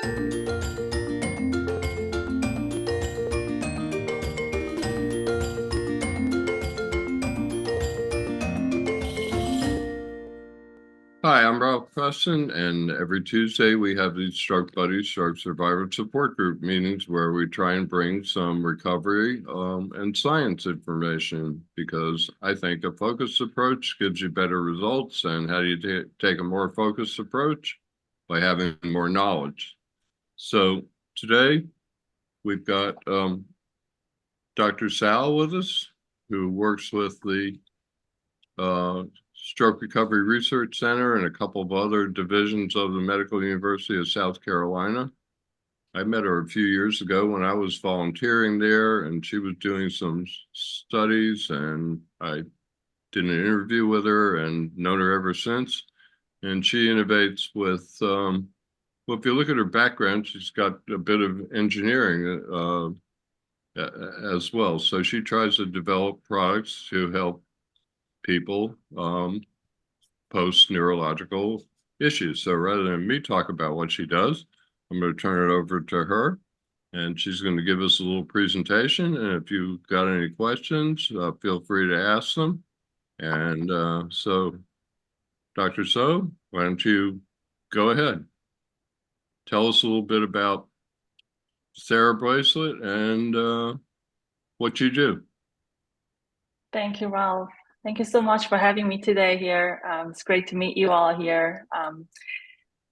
Hi, I'm Ralph Preston, and every Tuesday we have these Stroke Buddies, Stroke Survivor Support Group meetings where we try and bring some recovery and science information, because I think a focused approach gives you better results. And how do you take a more focused approach? By having more knowledge. So today we've got Dr. Sal with us, who works with the Stroke Recovery Research Center and a couple of other divisions of the Medical University of South Carolina. I met her a few years ago when I was volunteering there, and she was doing some studies, and I did an interview with her and known her ever since. And she innovates with, well, if you look at her background, she's got a bit of engineering as well. So she tries to develop products to help people post neurological issues. So rather than me talk about what she does, I'm going to turn it over to her, and she's going to give us a little presentation. And if you've got any questions, feel free to ask them. And so, Dr. So, why don't you go ahead? Tell us a little bit about Thera Bracelet and what you do. Thank you, Ralph. Thank you so much for having me today here. It's great to meet you all here.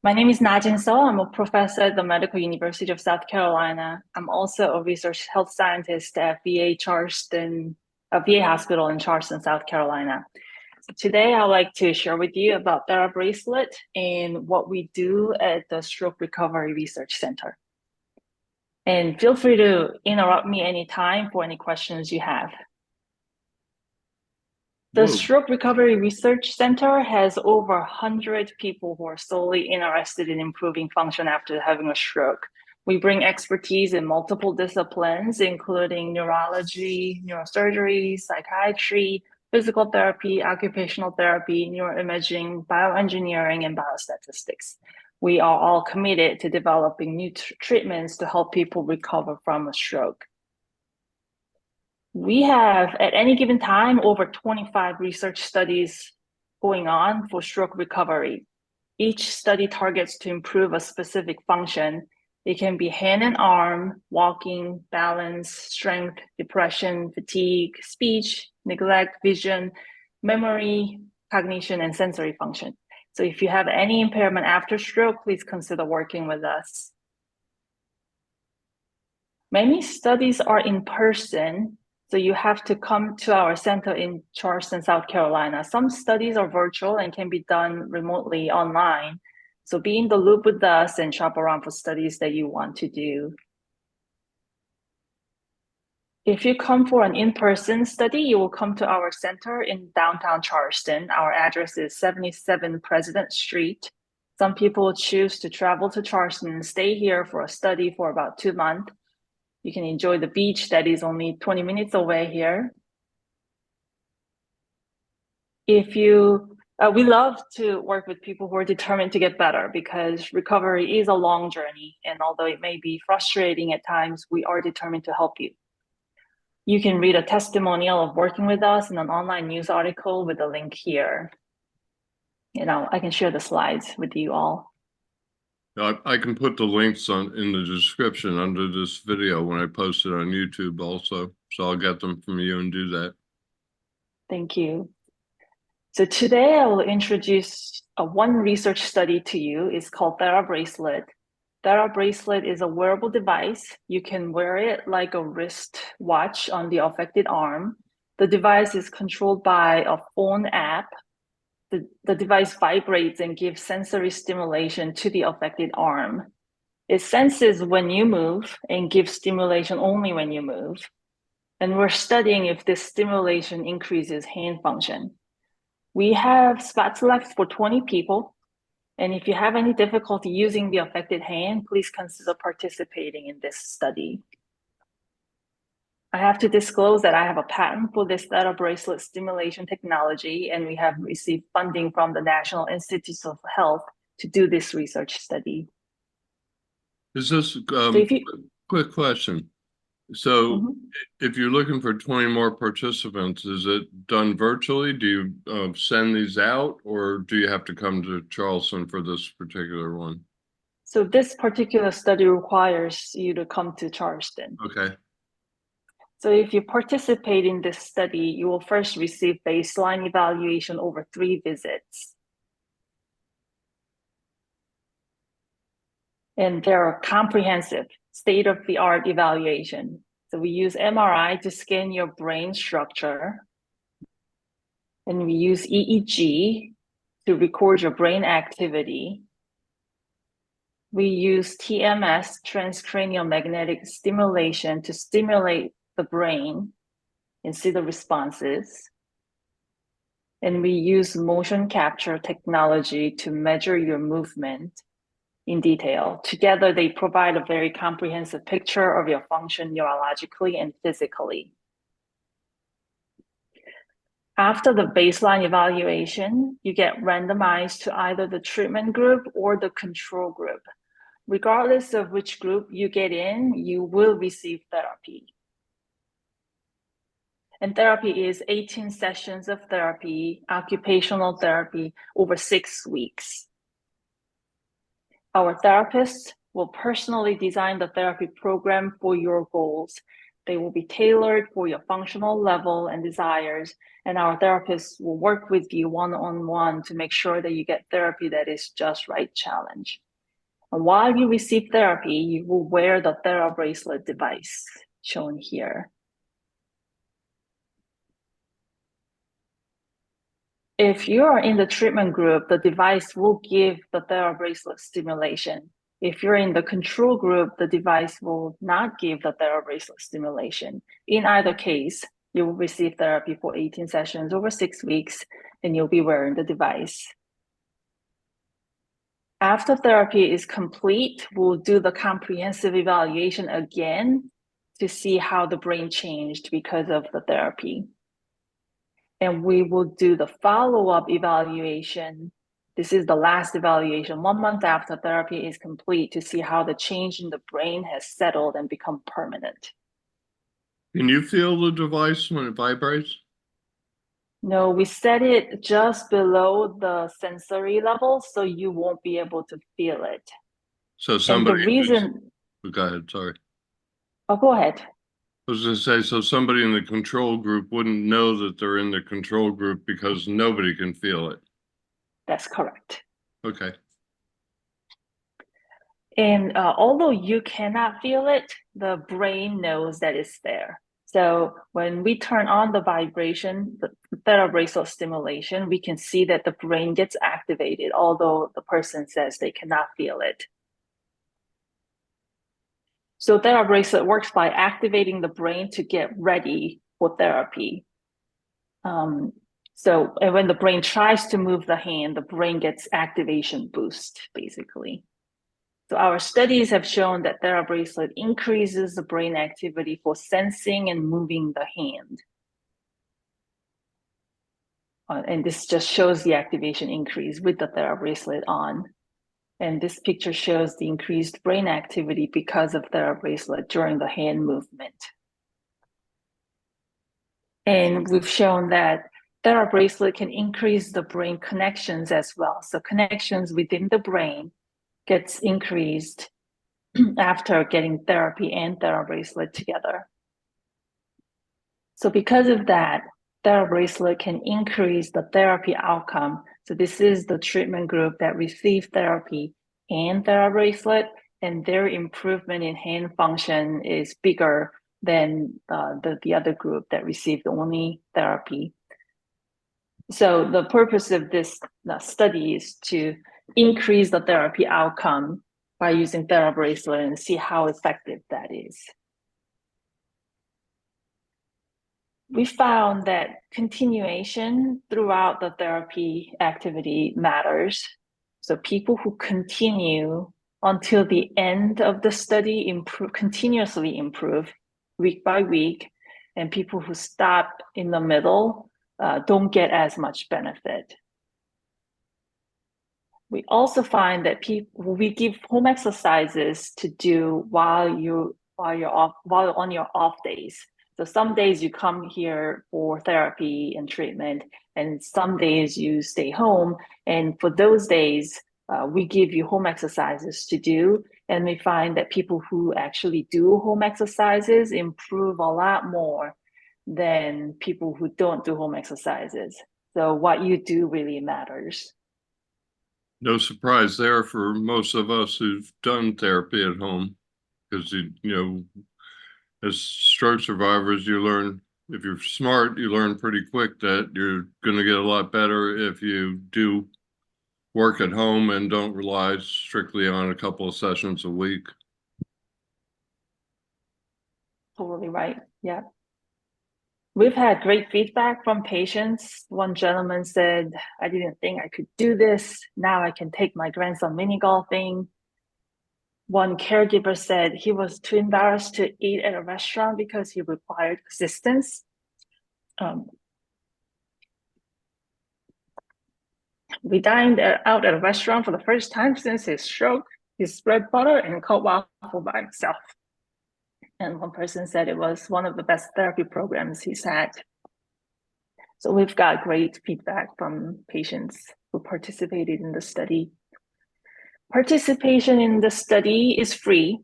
My name is Nijen So. I'm a professor at the Medical University of South Carolina. I'm also a research health scientist at VA Hospital in Charleston, South Carolina. So today, I'd like to share with you about Thera Bracelet and what we do at the Stroke Recovery Research Center. And feel free to interrupt me anytime for any questions you have. The Stroke Recovery Research Center has over 100 people who are solely interested in improving function after having a stroke. We bring expertise in multiple disciplines, including neurology, neurosurgery, psychiatry, physical therapy, occupational therapy, neuroimaging, bioengineering, and biostatistics. We are all committed to developing new treatments to help people recover from a stroke. We have, at any given time, over 25 research studies going on for stroke recovery. Each study targets to improve a specific function. It can be hand and arm, walking, balance, strength, depression, fatigue, speech, neglect, vision, memory, cognition, and sensory function. So if you have any impairment after stroke, please consider working with us. Many studies are in person, so you have to come to our center in Charleston, South Carolina. Some studies are virtual and can be done remotely online. So be in the loop with us and shop around for studies that you want to do. If you come for an in-person study, you will come to our center in downtown Charleston. Our address is 77 President Street. Some people choose to travel to Charleston and stay here for a study for about 2 months. You can enjoy the beach that is only 20 minutes away here. We love to work with people who are determined to get better, because recovery is a long journey. And although it may be frustrating at times, we are determined to help you. You can read a testimonial of working with us in an online news article with a link here. I can share the slides with you all. I can put the links in the description under this video when I post it on YouTube also. So I'll get them from you and do that. Thank you. So today I will introduce one research study to you. It's called Thera Bracelet. Thera Bracelet is a wearable device. You can wear it like a wrist watch on the affected arm. The device is controlled by a phone app. The device vibrates and gives sensory stimulation to the affected arm. It senses when you move and gives stimulation only when you move. And we're studying if this stimulation increases hand function. We have spots left for 20 people. And if you have any difficulty using the affected hand, please consider participating in this study. I have to disclose that I have a patent for this Thera Bracelet stimulation technology, and we have received funding from the National Institutes of Health to do this research study. Is this, So if you, quick question. So Mhm. if you're looking for 20 more participants, is it done virtually? Do you send these out, or do you have to come to Charleston for this particular one? So this particular study requires you to come to Charleston. Okay. So if you participate in this study, you will first receive baseline evaluation over 3 visits. And they're comprehensive, state-of-the-art evaluation. So we use MRI to scan your brain structure, and we use EEG to record your brain activity. We use TMS, transcranial magnetic stimulation, to stimulate the brain and see the responses. And we use motion capture technology to measure your movement in detail. Together, they provide a very comprehensive picture of your function neurologically and physically. After the baseline evaluation, you get randomized to either the treatment group or the control group. Regardless of which group you get in, you will receive therapy. And therapy is 18 sessions of therapy, occupational therapy, over 6 weeks. Our therapists will personally design the therapy program for your goals. They will be tailored for your functional level and desires, and our therapists will work with you one-on-one to make sure that you get therapy that is just right challenge. And while you receive therapy, you will wear the Thera Bracelet device shown here. If you are in the treatment group, the device will give the Thera Bracelet stimulation. If you're in the control group, the device will not give the Thera Bracelet stimulation. In either case, you will receive therapy for 18 sessions over 6 weeks, and you'll be wearing the device. After therapy is complete, we'll do the comprehensive evaluation again to see how the brain changed because of the therapy. And we will do the follow-up evaluation. This is the last evaluation 1 month after therapy is complete to see how the change in the brain has settled and become permanent. Can you feel the device when it vibrates? No, we set it just below the sensory level, so you won't be able to feel it. So And the somebody reason, go ahead, sorry. oh, go ahead. I was gonna say, so somebody in the control group wouldn't know that they're in the control group because nobody can feel it. That's correct. Okay. And although you cannot feel it, the brain knows that it's there. So when we turn on the vibration, the Thera Bracelet stimulation, we can see that the brain gets activated, although the person says they cannot feel it. So Thera Bracelet works by activating the brain to get ready for therapy. And when the brain tries to move the hand, the brain gets activation boost, basically. So our studies have shown that Thera Bracelet increases the brain activity for sensing and moving the hand. And this just shows the activation increase with the Thera Bracelet on. And this picture shows the increased brain activity because of Thera Bracelet during the hand movement. And we've shown that Thera Bracelet can increase the brain connections as well. So connections within the brain gets increased after getting therapy and Thera Bracelet together. So because of that, Thera Bracelet can increase the therapy outcome. So this is the treatment group that received therapy and Thera Bracelet, and their improvement in hand function is bigger than the other group that received only therapy. So the purpose of this study is to increase the therapy outcome by using Thera Bracelet and see how effective that is. We found that continuation throughout the therapy activity matters. So people who continue until the end of the study continuously improve week by week, and people who stop in the middle don't get as much benefit. We also find that we give home exercises to do while you're on your off days. So some days you come here for therapy and treatment, and some days you stay home. And for those days, we give you home exercises to do. And we find that people who actually do home exercises improve a lot more than people who don't do home exercises. So what you do really matters. No surprise there for most of us who've done therapy at home, because as stroke survivors, you learn, if you're smart, you learn pretty quick that you're going to get a lot better if you do work at home and don't rely strictly on a couple of sessions a week. Totally right. Yeah. We've had great feedback from patients. One gentleman said, I didn't think I could do this. Now I can take my grandson mini golfing. One caregiver said he was too embarrassed to eat at a restaurant because he required assistance. We dined out at a restaurant for the first time since his stroke. He spread butter and cold waffle by himself. And one person said it was one of the best therapy programs he's had. So we've got great feedback from patients who participated in the study. Participation in the study is free.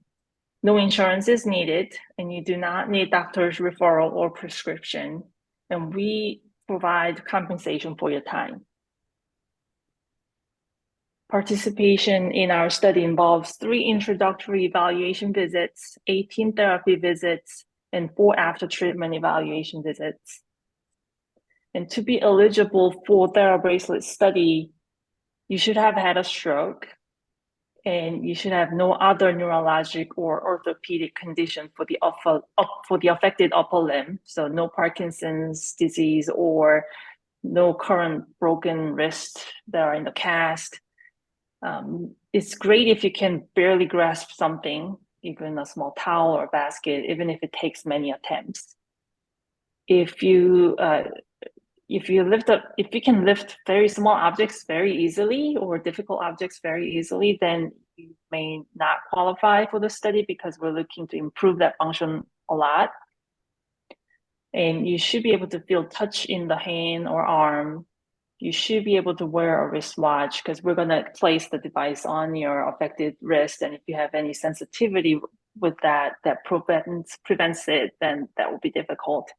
No insurance is needed, and you do not need doctor's referral or prescription. And we provide compensation for your time. Participation in our study involves 3 introductory evaluation visits, 18 therapy visits, and 4 after treatment evaluation visits. And to be eligible for TheraBracelet study, you should have had a stroke, and you should have no other neurologic or orthopedic condition for the affected upper limb. So no Parkinson's disease or no current broken wrist that are in the cast. It's great if you can barely grasp something, even a small towel or basket, even if it takes many attempts. If you can lift very small objects very easily or difficult objects very easily, then you may not qualify for the study because we're looking to improve that function a lot. And you should be able to feel touch in the hand or arm. You should be able to wear a wristwatch because we're going to place the device on your affected wrist. And if you have any sensitivity with that prevents it, then that will be difficult.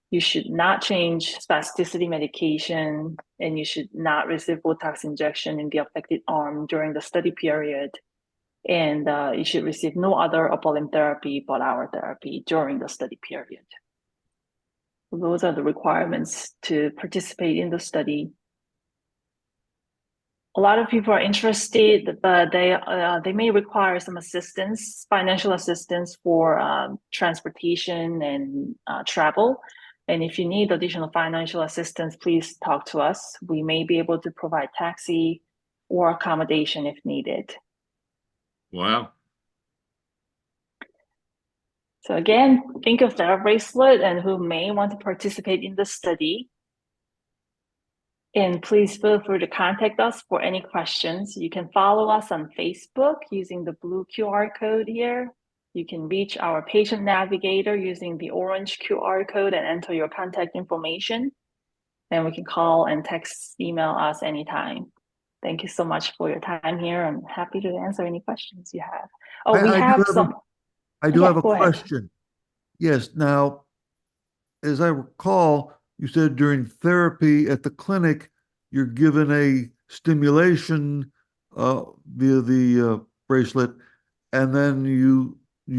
You should not change spasticity medication, and you should not receive Botox injection in the affected arm during the study period. And you should receive no other upper limb therapy but our therapy during the study period. Those are the requirements to participate in the study. A lot of people are interested, but they may require some assistance, financial assistance for transportation and travel. And if you need additional financial assistance, please talk to us. We may be able to provide taxi or accommodation if needed. Wow. So again, think of TheraBracelet and who may want to participate in the study. And please feel free to contact us for any questions. You can follow us on Facebook using the blue QR code here. You can reach our patient navigator using the orange QR code and enter your contact information. And we can call and text, email us anytime. Thank you so much for your time here. I'm happy to answer any questions you have. Oh, we have some. I do have a go ahead. question. Yes. Now, as I recall, you said during therapy at the clinic, you're given a stimulation via the bracelet, and then you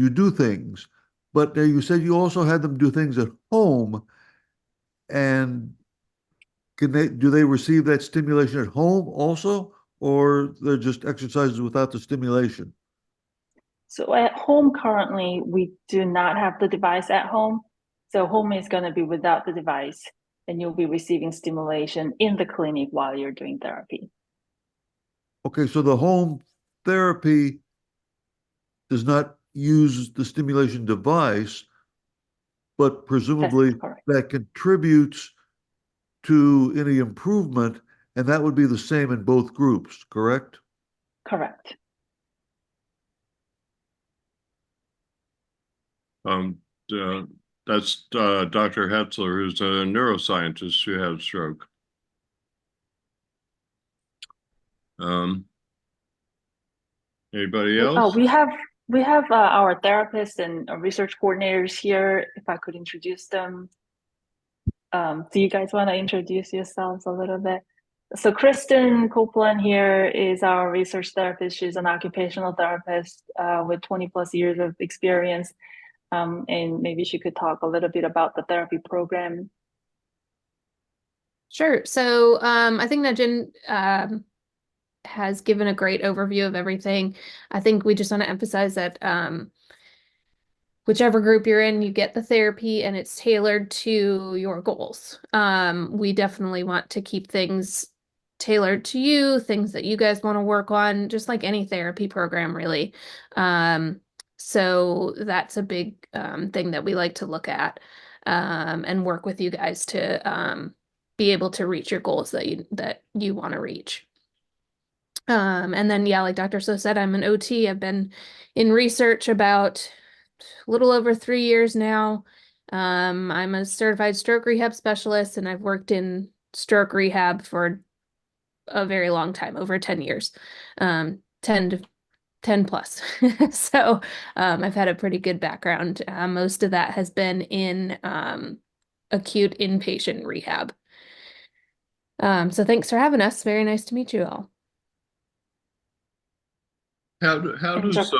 do things. But you said you also had them do things at home. And do they receive that stimulation at home also, or they're just exercises without the stimulation? So at home currently, we do not have the device at home. So home is going to be without the device, and you'll be receiving stimulation in the clinic while you're doing therapy. Okay, so the home therapy does not use the stimulation device, but presumably that contributes to any improvement. and that would be the same in both groups, correct? Correct. Um, that's Dr. Hetzler, who's a neuroscientist who had a stroke. Anybody Oh, else? we have our therapists and research coordinators here. If I could introduce them. Do you guys want to introduce yourselves a little bit? So Kristen Copeland here is our research therapist. She's an occupational therapist with 20 plus years of experience. And maybe she could talk a little bit about the therapy program. Sure. So I think Nijen has given a great overview of everything. I think we just want to emphasize that whichever group you're in, you get the therapy and it's tailored to your goals. We definitely want to keep things tailored to you, things that you guys want to work on, just like any therapy program, really. So that's a big thing that we like to look at and work with you guys to be able to reach your goals that you want to reach. And then, yeah, like Dr. So said, I'm an OT. I've been in research about a little over 3 years now. I'm a certified stroke rehab specialist, and I've worked in stroke rehab for a very long time, over 10 years, 10 plus. So I've had a pretty good background. Most of that has been in acute inpatient rehab. So thanks for having us. Very nice to meet you all. How does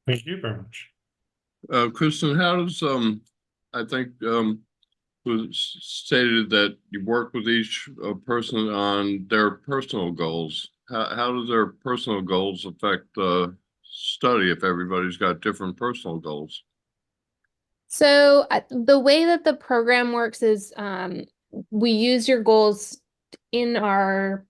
Thank you very much. Kristen, how does I think was stated that you work with each person on their personal goals. How do their personal goals affect the study if everybody's got different personal goals? So the way that the program works is we use your goals in our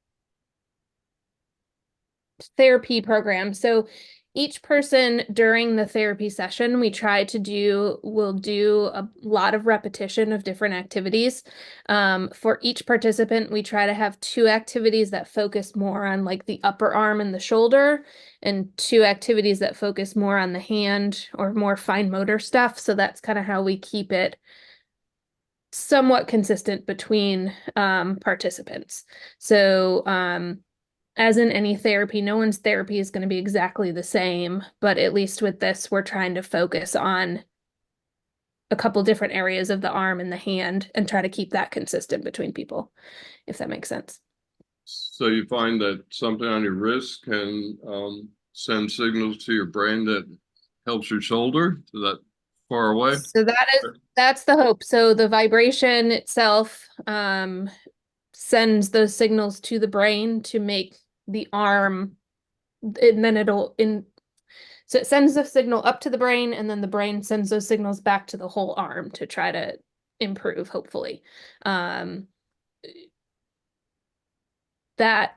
therapy program. So each person during the therapy session, we'll do a lot of repetition of different activities. For each participant, we try to have 2 activities that focus more on like the upper arm and the shoulder, and 2 activities that focus more on the hand or more fine motor stuff. So that's kind of how we keep it somewhat consistent between participants. So as in any therapy, no one's therapy is going to be exactly the same, but at least with this, we're trying to focus on a couple different areas of the arm and the hand and try to keep that consistent between people, if that makes sense. So you find that something on your wrist can send signals to your brain that helps your shoulder? Is that far away? So that's the hope. So the vibration itself sends those signals to the brain to make the arm, and then so it sends the signal up to the brain, and then the brain sends those signals back to the whole arm to try to improve, hopefully. That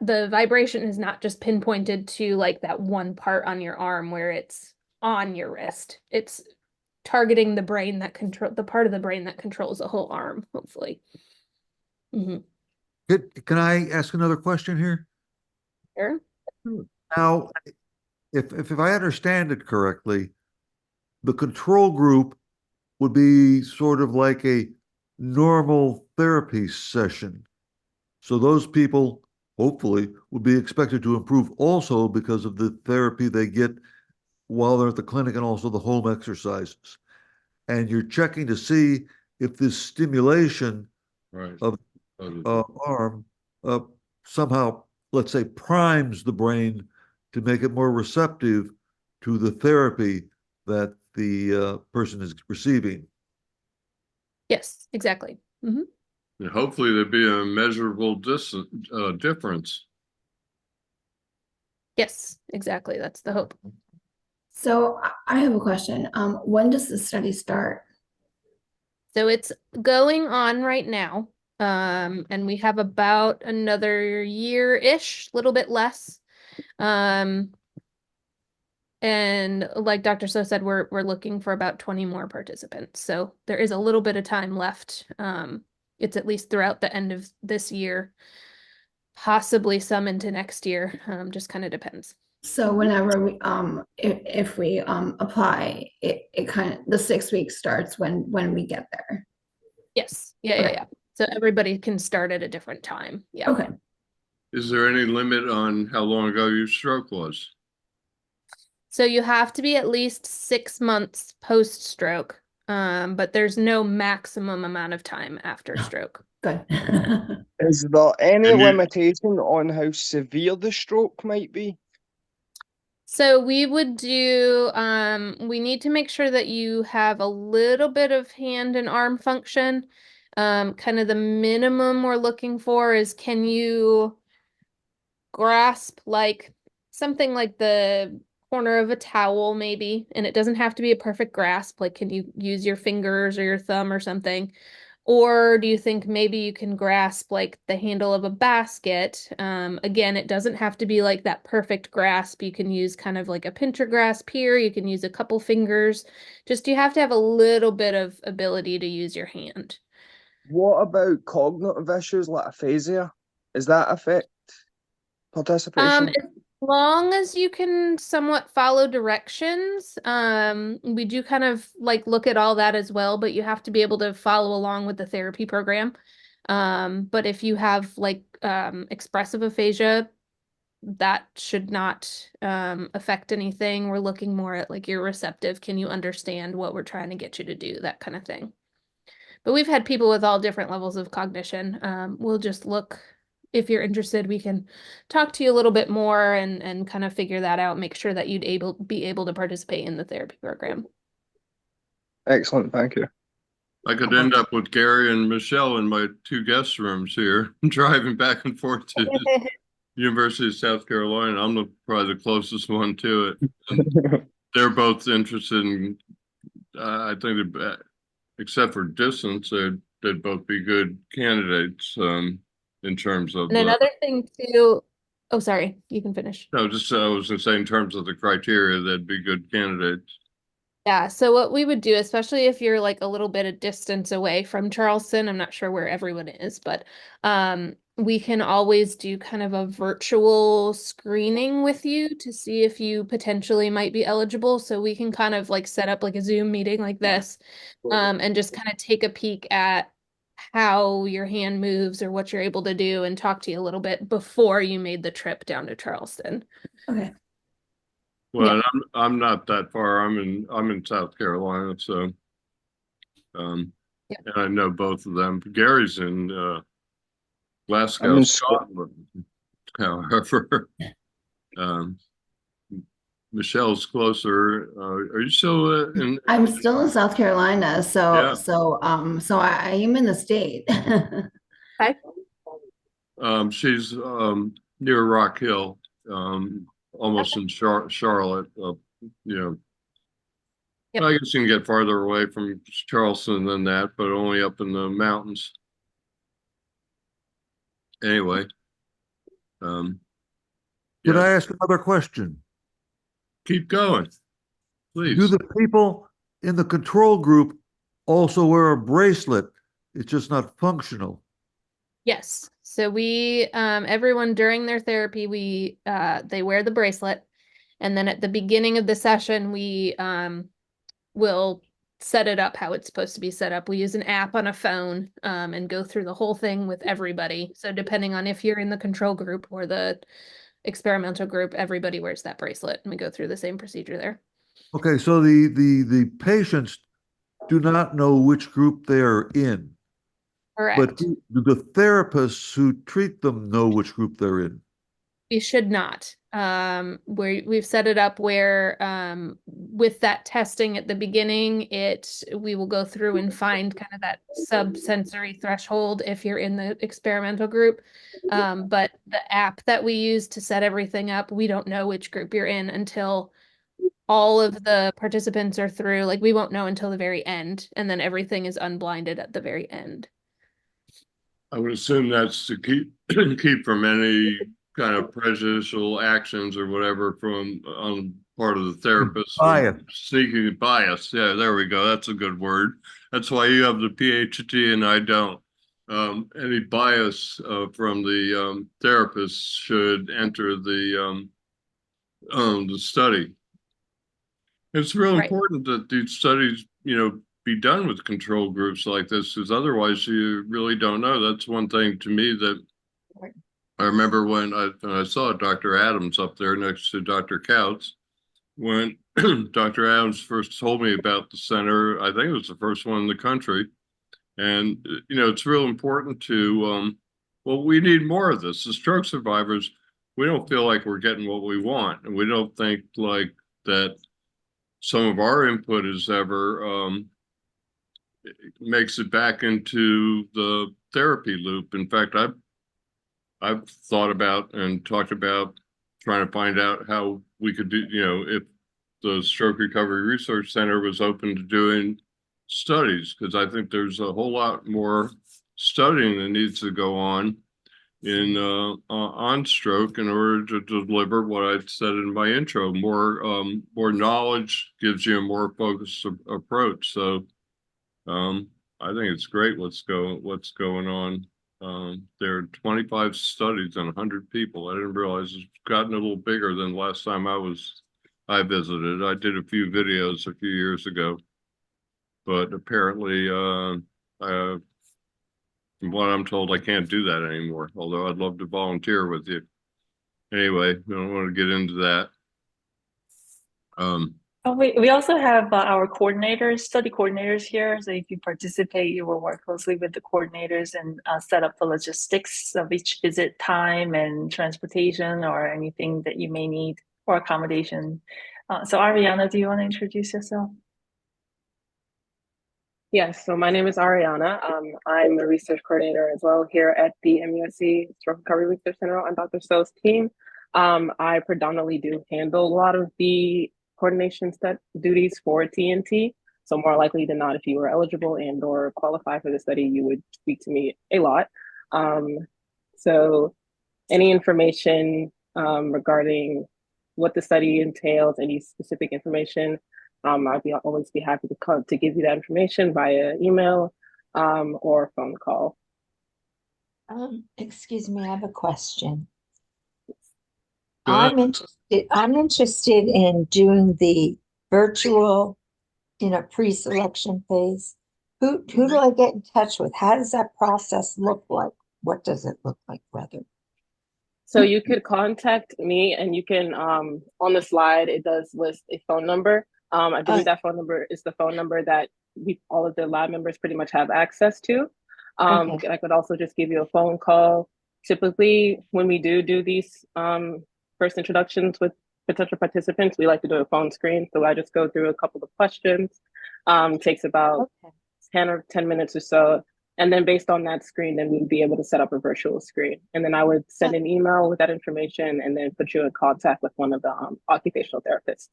the vibration is not just pinpointed to like that one part on your arm where it's on your wrist. It's targeting the brain that the part of the brain that controls the whole arm, hopefully. Mm-hmm. Can I ask another question here? Sure. Now, if I understand it correctly, the control group would be sort of like a normal therapy session. So those people, hopefully, would be expected to improve also because of the therapy they get while they're at the clinic and also the home exercises. And you're checking to see if this stimulation Right. of arm somehow, let's say, primes the brain to make it more receptive to the therapy that the person is receiving. Yes, exactly. Mm-hmm. And hopefully there'd be a measurable difference. Yes, exactly. That's the hope. So I have a question. When does the study start? So it's going on right now. And we have about another year-ish, a little bit less. And like Dr. So said, we're looking for about 20 more participants. So there is a little bit of time left. It's at least throughout the end of this year possibly some into next year. Just kind of depends. So whenever we, if we apply, it kind of, the 6 weeks starts when we get there. Yes. Yeah. Okay. Yeah. So everybody can start at a different time. Yeah. Okay. Is there any limit on how long ago your stroke was? So you have to be at least 6 months post-stroke, but there's no maximum amount of time after stroke. Good. Is there any And you- limitation on how severe the stroke might be? So we would do, we need to make sure that you have a little bit of hand and arm function. Kind of the minimum we're looking for is, can you grasp like something like the corner of a towel maybe, and it doesn't have to be a perfect grasp, like can you use your fingers or your thumb or something? Or do you think maybe you can grasp like the handle of a basket? Again, it doesn't have to be like that perfect grasp. You can use kind of like a pincher grasp here. You can use a couple fingers. Just you have to have a little bit of ability to use your hand. What about cognitive issues like aphasia? Is that affect participation? As long as you can somewhat follow directions, we do kind of like look at all that as well, but you have to be able to follow along with the therapy program. But if you have like expressive aphasia, that should not affect anything. We're looking more at like your receptive. Can you understand what we're trying to get you to do? That kind of thing. But we've had people with all different levels of cognition. We'll just look, if you're interested, we can talk to you a little bit more and kind of figure that out, make sure that you'd be able to participate in the therapy program. Excellent, thank you. I could end up with Gary and Michelle in my 2 guest rooms here, driving back and forth to the University of South Carolina. I'm probably the closest one to it. And they're both interested in, I think, except for distance, they'd both be good candidates in terms of. And another thing too, oh, sorry, you can finish. No, just I was going to say in terms of the criteria, they'd be good candidates. Yeah, so what we would do, especially if you're like a little bit of distance away from Charleston, I'm not sure where everyone is, but we can always do kind of a virtual screening with you to see if you potentially might be eligible. So we can kind of like set up like a Zoom meeting like this, and just kind of take a peek at how your hand moves or what you're able to do and talk to you a little bit before you made the trip down to Charleston. Okay. Well, I'm not that far. I'm in South Carolina, so and I know both of them. Gary's in Glasgow, Scotland. However, Michelle's closer. Are you still in? I'm still in South Carolina, so Yeah. so I am in the state. Okay. She's near Rock Hill, almost in Charlotte. You Yep. know, I guess you can get farther away from Charleston than that, but only up in the mountains. Anyway, Could yeah, I ask another question? keep going, please. Do the people in the control group also wear a bracelet? It's just not functional. Yes. So we, everyone during their therapy, they wear the bracelet. And then at the beginning of the session, we will set it up how it's supposed to be set up. We use an app on a phone and go through the whole thing with everybody. So depending on if you're in the control group or the experimental group, everybody wears that bracelet and we go through the same procedure there. Okay, so the patients do not know which group they are in, Correct. but do the therapists who treat them know which group they're in? We should not. We've set it up where with that testing at the beginning, we will go through and find kind of that subsensory threshold if you're in the experimental group. But the app that we use to set everything up, we don't know which group you're in until all of the participants are through. Like we won't know until the very end, and then everything is unblinded at the very end. I would assume that's to keep from any kind of prejudicial actions or whatever from on part of the therapist. Bias. Sneaking bias. Yeah, there we go. That's a good word. That's why you have the PhD and I don't. any bias from the therapist should enter the study. It's real Right. important that these studies, be done with control groups like this, because otherwise you really don't know. That's one thing to me that I remember when I saw Dr. Adams up there next to Dr. Couts, when Dr. Adams first told me about the center. I think it was the first one in the country. And, it's real important to, well, we need more of this. As stroke survivors, we don't feel like we're getting what we want. And we don't think like that some of our input is ever makes it back into the therapy loop. In fact, I've thought about and talked about trying to find out how we could do, if the Stroke Recovery Research Center was open to doing studies, because I think there's a whole lot more studying that needs to go on on stroke in order to deliver what I said in my intro. More knowledge gives you a more focused approach. So I think it's great what's going on. There are 25 studies on 100 people. I didn't realize it's gotten a little bigger than last time I visited. I did a few videos a few years ago, but apparently, from what I'm told, I can't do that anymore. Although I'd love to volunteer with you. Anyway, I don't want to get into that. We also have our coordinators, study coordinators here. So if you participate, you will work closely with the coordinators and set up the logistics of each visit time and transportation or anything that you may need or accommodation. So Ariana, do you want to introduce yourself? Yes, so my name is Ariana. I'm a research coordinator as well here at the MUSC Stroke Recovery Research Center on Dr. So's team. I predominantly do handle a lot of the coordination duties for TNT. So more likely than not, if you were eligible and or qualify for the study, you would speak to me a lot. So any information regarding what the study entails, any specific information, I'd always be happy to give you that information via email or phone call. Excuse me, I have a question. Go ahead. I'm interested in doing the virtual, pre-selection phase. Who do I get in touch with? How does that process look like? What does it look like, rather? So you could contact me, and you can on the slide it does list a phone number. I believe that phone number is the phone number that all of the lab members pretty much have access to. Okay. I could also just give you a phone call. Typically, when we do these first introductions with potential participants, we like to do a phone screen. So I just go through a couple of questions. Takes about 10 minutes or so. And then based on that screen, then we'd be able to set up a virtual screen. And then I would send an email with that information and then put you in contact with one of the occupational therapists.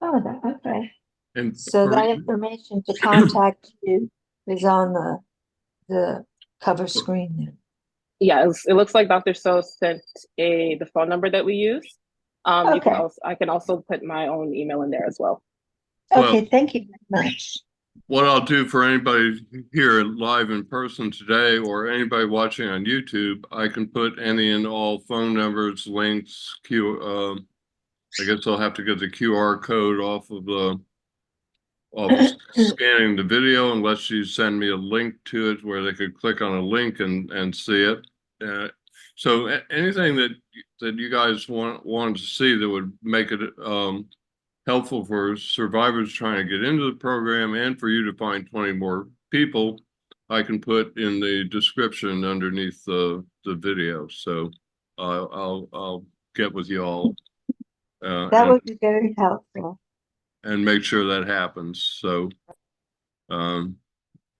Oh, okay. And So that information to contact you is on the cover screen there. Yeah, it looks like Dr. So sent the phone number that we use. I can also put my own email in there as well. Okay, thank you very much. What I'll do for anybody here live in person today or anybody watching on YouTube, I can put any and all phone numbers, links, I guess I'll have to get the QR code off of scanning the video unless you send me a link to it where they could click on a link and see it. So anything that you guys wanted to see that would make it helpful for survivors trying to get into the program and for you to find 20 more people, I can put in the description underneath the video. So I'll get with you all. That would be very helpful. And make sure that happens. So,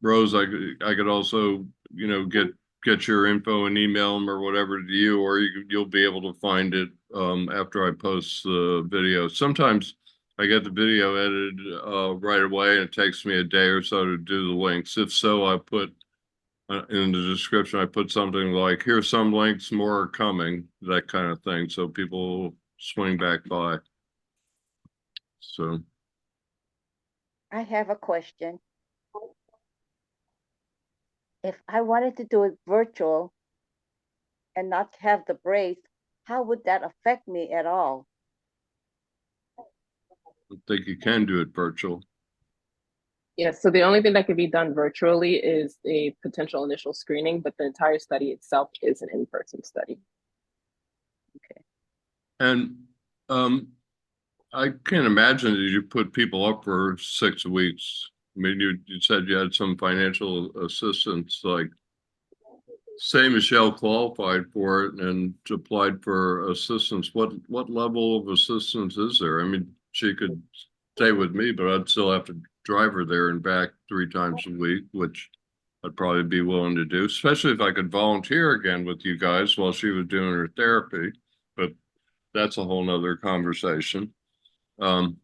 Rose, I could also, get your info and email them or whatever to you, or you'll be able to find it after I post the video. Sometimes I get the video edited right away, and it takes me a day or so to do the links. If so, I put in the description, I put something like, here's some links, more are coming, that kind of thing. So people swing back by. So. I have a question. if I wanted to do it virtual and not have the brace, how would that affect me at all? I think you can do it virtual. Yes, so the only thing that can be done virtually is a potential initial screening, but the entire study itself is an in-person study. And I can't imagine that you put people up for 6 weeks. I mean, you said you had some financial assistance, like say Michelle qualified for it and applied for assistance. What level of assistance is there? I mean, she could stay with me, but I'd still have to drive her there and back 3 times a week, which I'd probably be willing to do, especially if I could volunteer again with you guys while she was doing her therapy. But that's a whole nother conversation. So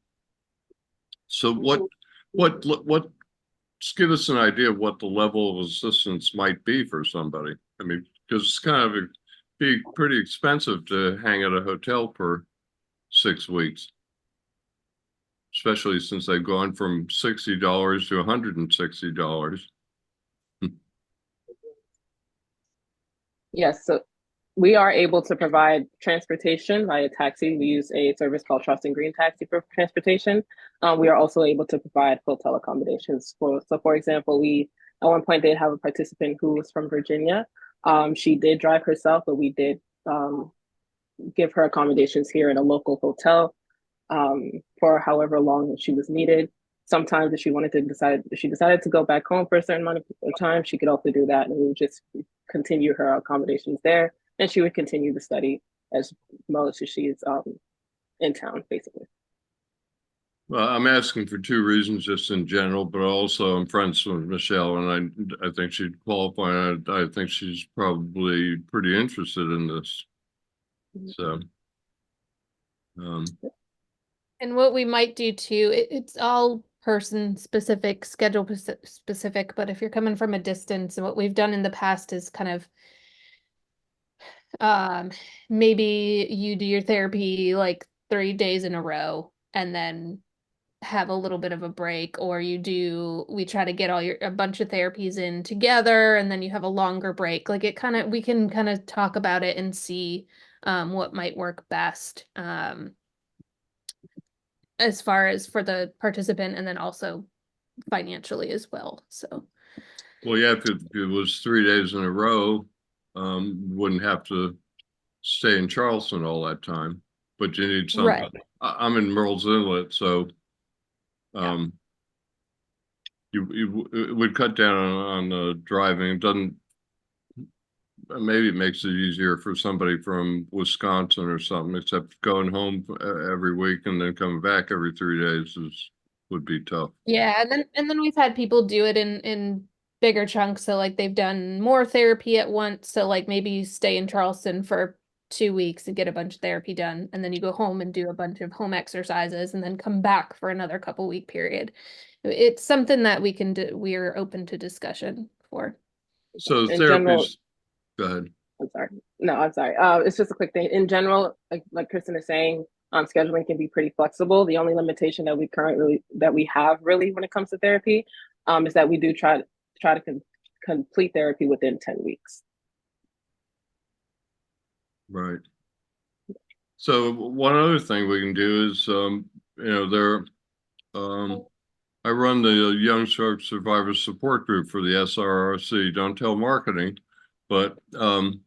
just give us an idea of what the level of assistance might be for somebody. I mean, because it's kind of be pretty expensive to hang at a hotel for 6 weeks, especially since they've gone from $60 to $160. Yes, so we are able to provide transportation via taxi. We use a service called Charleston Green Taxi for transportation. We are also able to provide hotel accommodations. For example, we at one point did have a participant who was from Virginia. She did drive herself, but we did give her accommodations here in a local hotel for however long she was needed. Sometimes if she decided to go back home for a certain amount of time, she could also do that, and we would just continue her accommodations there, and she would continue the study as well as she is in town, basically. Well, I'm asking for 2 reasons, just in general, but also I'm friends with Michelle, and I think she'd qualify. I think she's probably pretty interested in this. So, And what we might do too, it's all person specific, schedule specific, but if you're coming from a distance, and what we've done in the past is kind of maybe you do your therapy like 3 days in a row and then have a little bit of a break, or we try to get a bunch of therapies in together and then you have a longer break. Like we can kind of talk about it and see what might work best. As far as for the participant and then also financially as well. So, well, yeah, if it was 3 days in a row, wouldn't have to stay in Charleston all that time, but you need something. right. I'm in Merle's Inlet, so it would cut down on the driving. It doesn't, maybe it makes it easier for somebody from Wisconsin or something, except going home every week and then coming back every 3 days would be tough. Yeah, and then we've had people do it in bigger chunks. So like they've done more therapy at once. So like maybe you stay in Charleston for 2 weeks and get a bunch of therapy done, and then you go home and do a bunch of home exercises and then come back for another couple week period. It's something that we can do. We are open to discussion for. So in general, go ahead. I'm sorry. No, I'm sorry. It's just a quick thing. In general, like Kristen is saying, scheduling can be pretty flexible. The only limitation that we have really when it comes to therapy is that we do try to complete therapy within 10 weeks. Right. So one other thing we can do is, I run the Young Stroke Survivors Support Group for the SRRC. Don't tell marketing, but and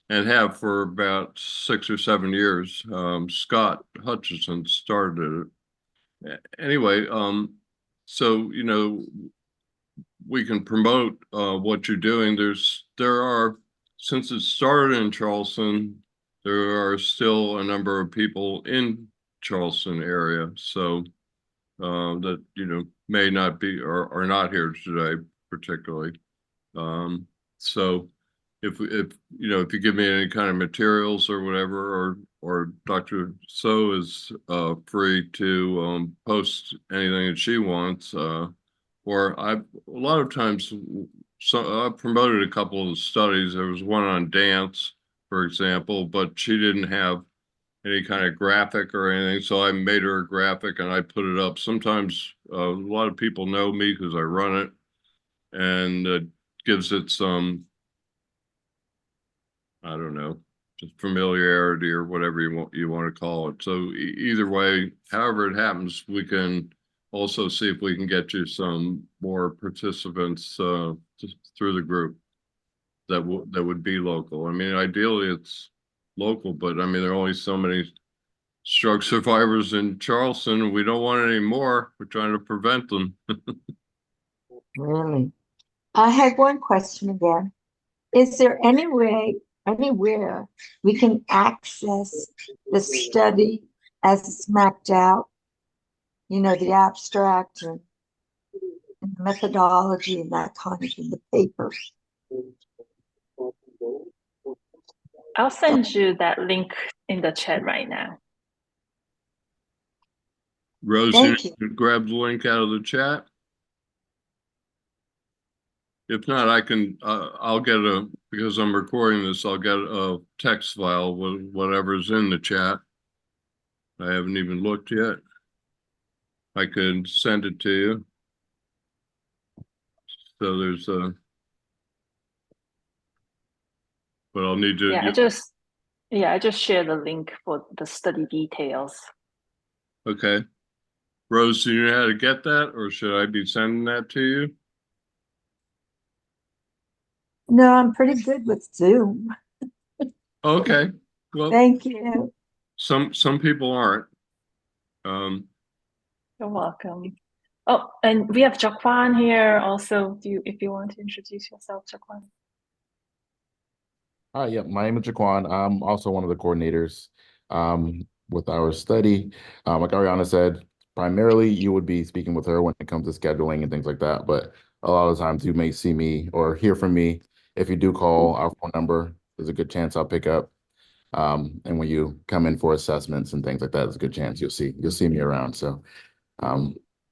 have for about 6 or 7 years. Scott Hutchison started it. Anyway, so we can promote what you're doing. Since it started in Charleston, there are still a number of people in Charleston area. So that may not be or are not here today particularly. So if you give me any kind of materials or whatever, or Dr. So is free to post anything that she wants, or a lot of times, so I promoted a couple of the studies. There was one on dance, for example, but she didn't have any kind of graphic or anything. So I made her a graphic and I put it up. Sometimes a lot of people know me because I run it. And gives it some, I don't know, just familiarity or whatever you want to call it. So either way, however it happens, we can also see if we can get you some more participants just through the group that would be local. I mean, ideally it's local, but I mean, there are only so many stroke survivors in Charleston, and we don't want any more. We're trying to prevent them. Really? I have one question again. Is there any way, anywhere we can access the study as it's mapped out? You know, the abstract and the methodology and that kind of thing, the paper. I'll send you that link in the chat right now. Rose, Thank you grab the link out of the chat. If not, I can, I'll get because I'm recording this, I'll get a text file with whatever's in the chat. I haven't even looked yet. I could send it to you. So there's but I'll need to. I just shared the link for the study details. Okay. Rose, do you know how to get that, or should I be sending that to you? No, I'm pretty good with Zoom. Okay. Well, Thank you. some people aren't. You're welcome. Oh, and we have Jaquan here also. If you want to introduce yourself, Jaquan. Hi, yeah, my name is Jaquan. I'm also one of the coordinators with our study. Like Ariana said, primarily you would be speaking with her when it comes to scheduling and things like that. But a lot of times you may see me or hear from me. If you do call our phone number, there's a good chance I'll pick up. And when you come in for assessments and things like that, there's a good chance you'll see me around. So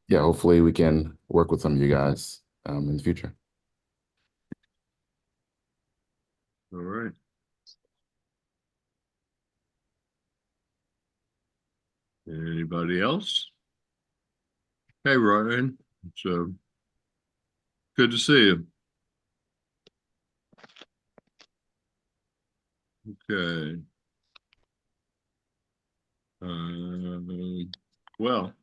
yeah, hopefully we can work with some of you guys in the future. All right. Anybody else? Hey, Ryan. It's good to see you. Okay. Well,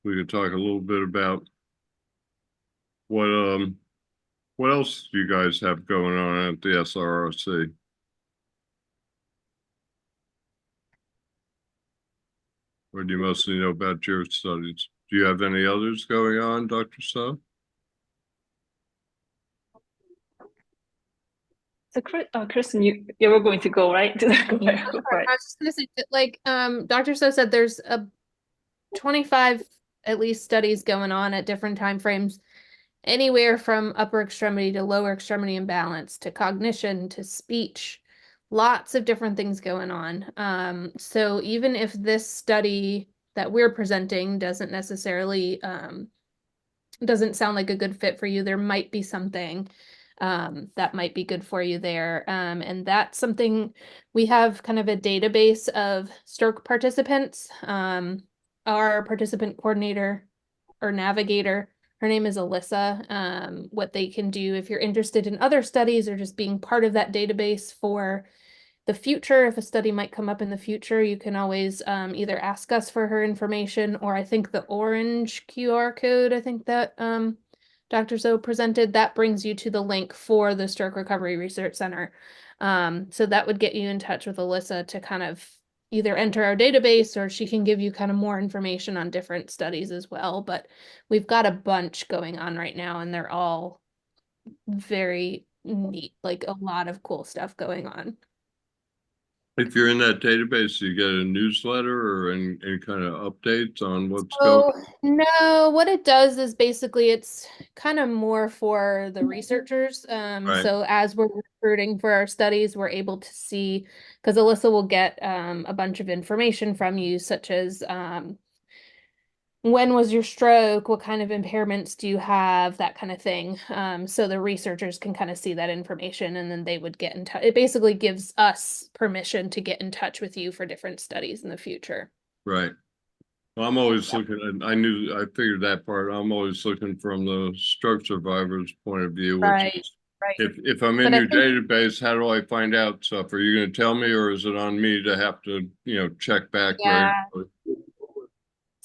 we could talk a little bit about what else do you guys have going on at the SRRC? Or do you mostly know about your studies? Do you have any others going on, Dr. So? So, Kristen, you were going to go, right? I was just going to say that, like, Dr. So said there's 25 at least studies going on at different time frames, anywhere from upper extremity to lower extremity imbalance to cognition to speech, lots of different things going on. So even if this study that we're presenting doesn't necessarily doesn't sound like a good fit for you, there might be something that might be good for you there. And that's something we have kind of a database of stroke participants. Our participant coordinator or navigator, her name is Alyssa. What they can do if you're interested in other studies or just being part of that database for the future, if a study might come up in the future, you can always either ask us for her information, or I think the orange QR code, I think that Dr. So presented, that brings you to the link for the Stroke Recovery Research Center. So that would get you in touch with Alyssa to kind of either enter our database, or she can give you kind of more information on different studies as well. But we've got a bunch going on right now, and they're all very neat, like a lot of cool stuff going on. If you're in that database, you get a newsletter or any kind of updates on what's going on? No, what it does is basically it's kind of more for the researchers. Right. So as we're recruiting for our studies, we're able to see, because Alyssa will get a bunch of information from you, such as when was your stroke? What kind of impairments do you have? That kind of thing. So the researchers can kind of see that information, and then they would get in touch. It basically gives us permission to get in touch with you for different studies in the future. Right. Well, I'm always looking, I figured that part. I'm always looking from the stroke survivor's point of view, which Right, is, right. if I'm in But I your think- database, how do I find out stuff? Are you going to tell me, or is it on me to have to, check back? Yeah. regularly?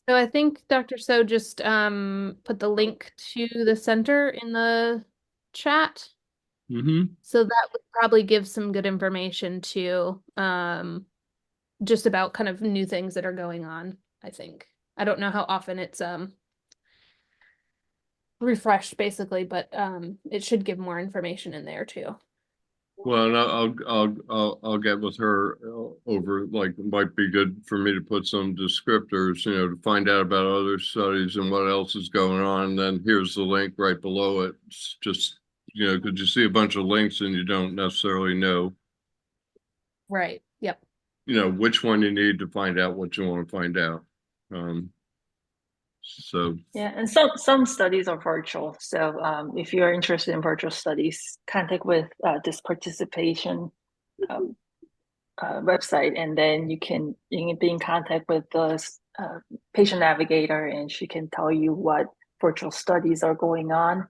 So I think Dr. So just put the link to the center in the chat. Mm-hmm. So that would probably give some good information too, just about kind of new things that are going on, I think. I don't know how often it's refreshed basically, but it should give more information in there too. Well, and I'll get with her over, like, it might be good for me to put some descriptors, to find out about other studies and what else is going on. And then here's the link right below it. It's just, because you see a bunch of links and you don't necessarily know, Right. Yep. which one you need to find out what you want to find out. So Yeah, and some studies are virtual. So if you're interested in virtual studies, contact with this participation website, and then you can be in contact with the patient navigator, and she can tell you what virtual studies are going on,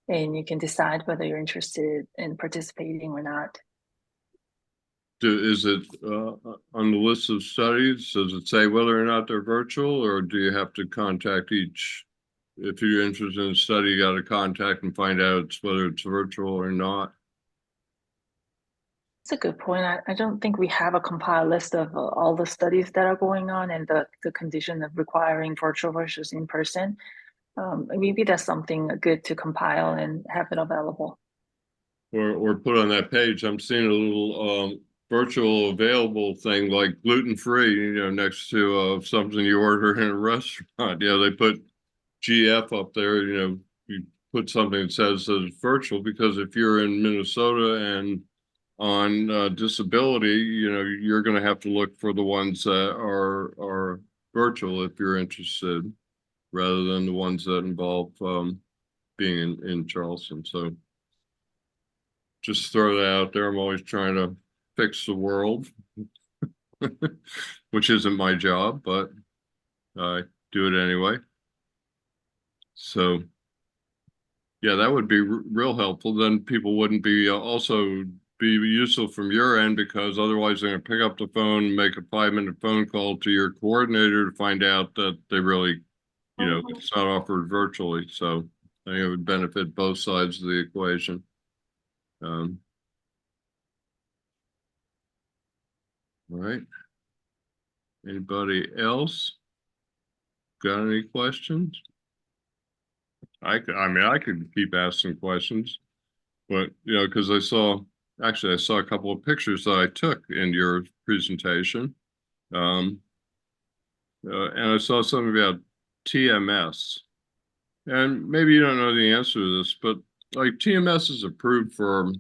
and you can decide whether you're interested in participating or not. is it on the list of studies? Does it say whether or not they're virtual, or do you have to contact each? If you're interested in a study, you got to contact and find out whether it's virtual or not. That's a good point. I don't think we have a compiled list of all the studies that are going on and the condition of requiring virtual versus in person. Maybe that's something good to compile and have it available. Or put on that page. I'm seeing a little virtual available thing like gluten-free, next to something you order in a restaurant. They put GF up there, you put something that says that it's virtual, because if you're in Minnesota and on disability, you're going to have to look for the ones that are virtual if you're interested, rather than the ones that involve being in Charleston. So just throw that out there. I'm always trying to fix the world, which isn't my job, but I do it anyway. So yeah, that would be real helpful. Then people wouldn't be also be useful from your end, because otherwise they're going to pick up the phone and make a 5-minute phone call to your coordinator to find out that they really, it's not offered virtually. So I think it would benefit both sides of the equation. All right. Anybody else got any questions? I could keep asking questions, but because I saw a couple of pictures that I took in your presentation, and I saw something about TMS, and maybe you don't know the answer to this, but like TMS is approved for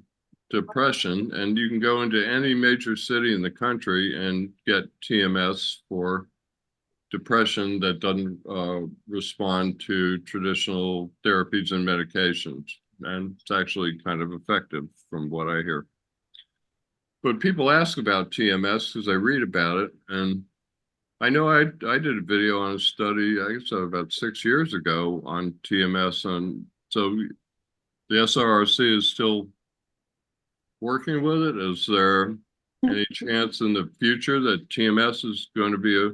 depression, and you can go into any major city in the country and get TMS for depression that doesn't respond to traditional therapies and medications. And it's actually kind of effective from what I hear. But people ask about TMS because I read about it. And I know I did a video on a study, I guess about 6 years ago, on TMS. And so the SRRC is still working with it. Is there any chance in the future that TMS is going to be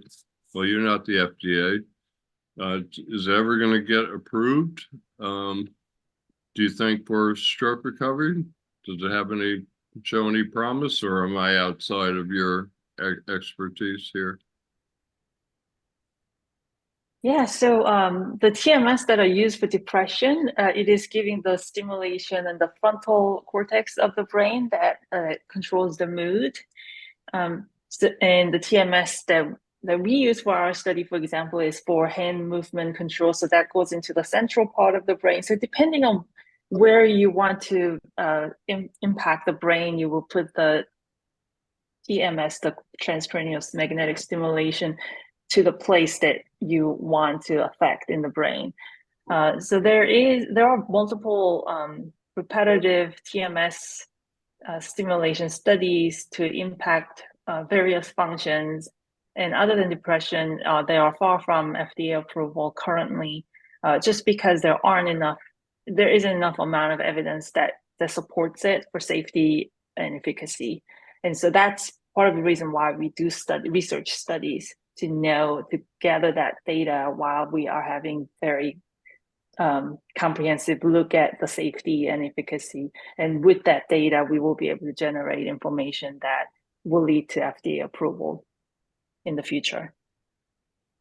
well, you're not the FDA. Is it ever going to get approved? Do you think for stroke recovery? Does it show any promise, or am I outside of your expertise here? Yeah, so the TMS that are used for depression, it is giving the stimulation and the frontal cortex of the brain that controls the mood. And the TMS that we use for our study, for example, is for hand movement control. So that goes into the central part of the brain. So depending on where you want to impact the brain, you will put the TMS, the transcranial magnetic stimulation, to the place that you want to affect in the brain. So there are multiple repetitive TMS stimulation studies to impact various functions And other than depression, they are far from FDA approval currently, just because there isn't enough amount of evidence that supports it for safety and efficacy. And so that's part of the reason why we do research studies to gather that data while we are having very comprehensive look at the safety and efficacy. And with that data, we will be able to generate information that will lead to FDA approval in the future.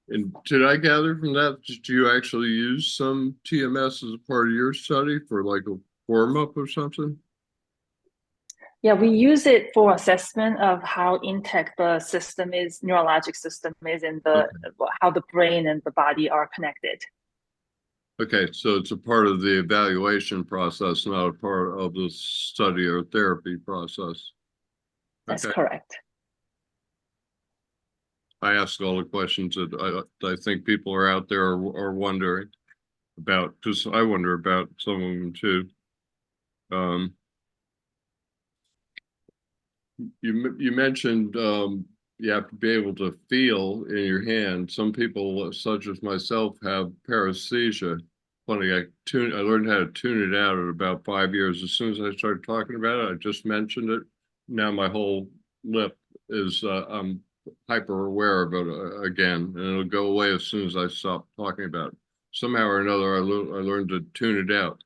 And did I gather from that, do you actually use some TMS as a part of your study for like a warm-up or something? Yeah, we use it for assessment of how intact the system is, neurologic system is, and how the brain and the body are connected. Okay, so it's a part of the evaluation process, not a part of the study or therapy process. That's Okay. correct. I ask all the questions that I think people are out there are wondering about, because I wonder about some of them too. You mentioned you have to be able to feel in your hand. Some people, such as myself, have paresthesia. Funny, I learned how to tune it out at about 5 years. As soon as I started talking about it, I just mentioned it. Now my whole lip is I'm hyper aware of it again, and it'll go away as soon as I stop talking about it. Somehow or another, I learned to tune it out.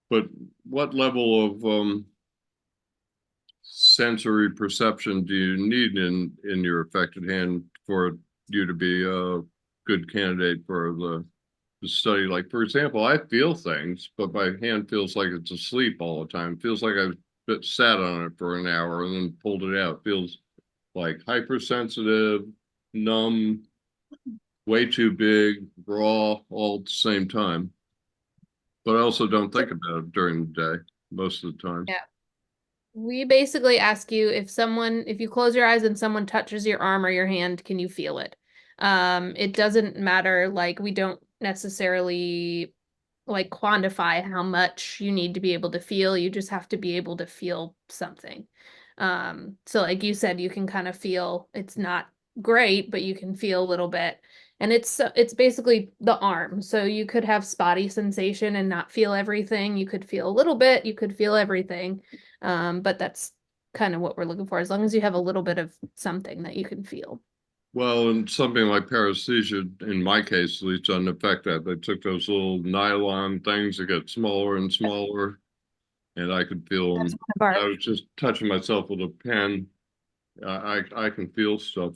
But what level of sensory perception do you need in your affected hand for you to be a good candidate for the study? Like, for example, I feel things, but my hand feels like it's asleep all the time. It feels like I've sat on it for an hour and then pulled it out. It feels like hypersensitive, numb, way too big, raw, all at the same time. But I also don't think about it during the day most of the time. Yeah. We basically ask you if you close your eyes and someone touches your arm or your hand, can you feel it? It doesn't matter, like we don't necessarily like quantify how much you need to be able to feel. You just have to be able to feel something. So like you said, you can kind of feel it's not great, but you can feel a little bit. And it's basically the arm. So you could have spotty sensation and not feel everything. You could feel a little bit, you could feel everything. But that's kind of what we're looking for, as long as you have a little bit of something that you can feel. Well, and something like paresthesia, in my case, at least, doesn't affect that. They took those little nylon things that get smaller and smaller, and I could feel them. I was just touching myself with a pen. I can feel stuff.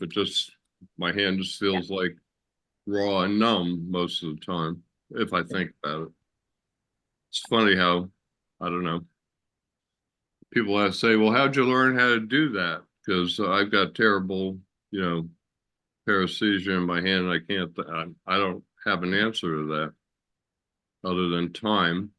My hand just feels like raw and numb most of the time, if I think about it. It's funny how, I don't know, people have to say, well, how'd you learn how to do that? Because I've got terrible, paresthesia in my hand. I don't have an answer to that other than time.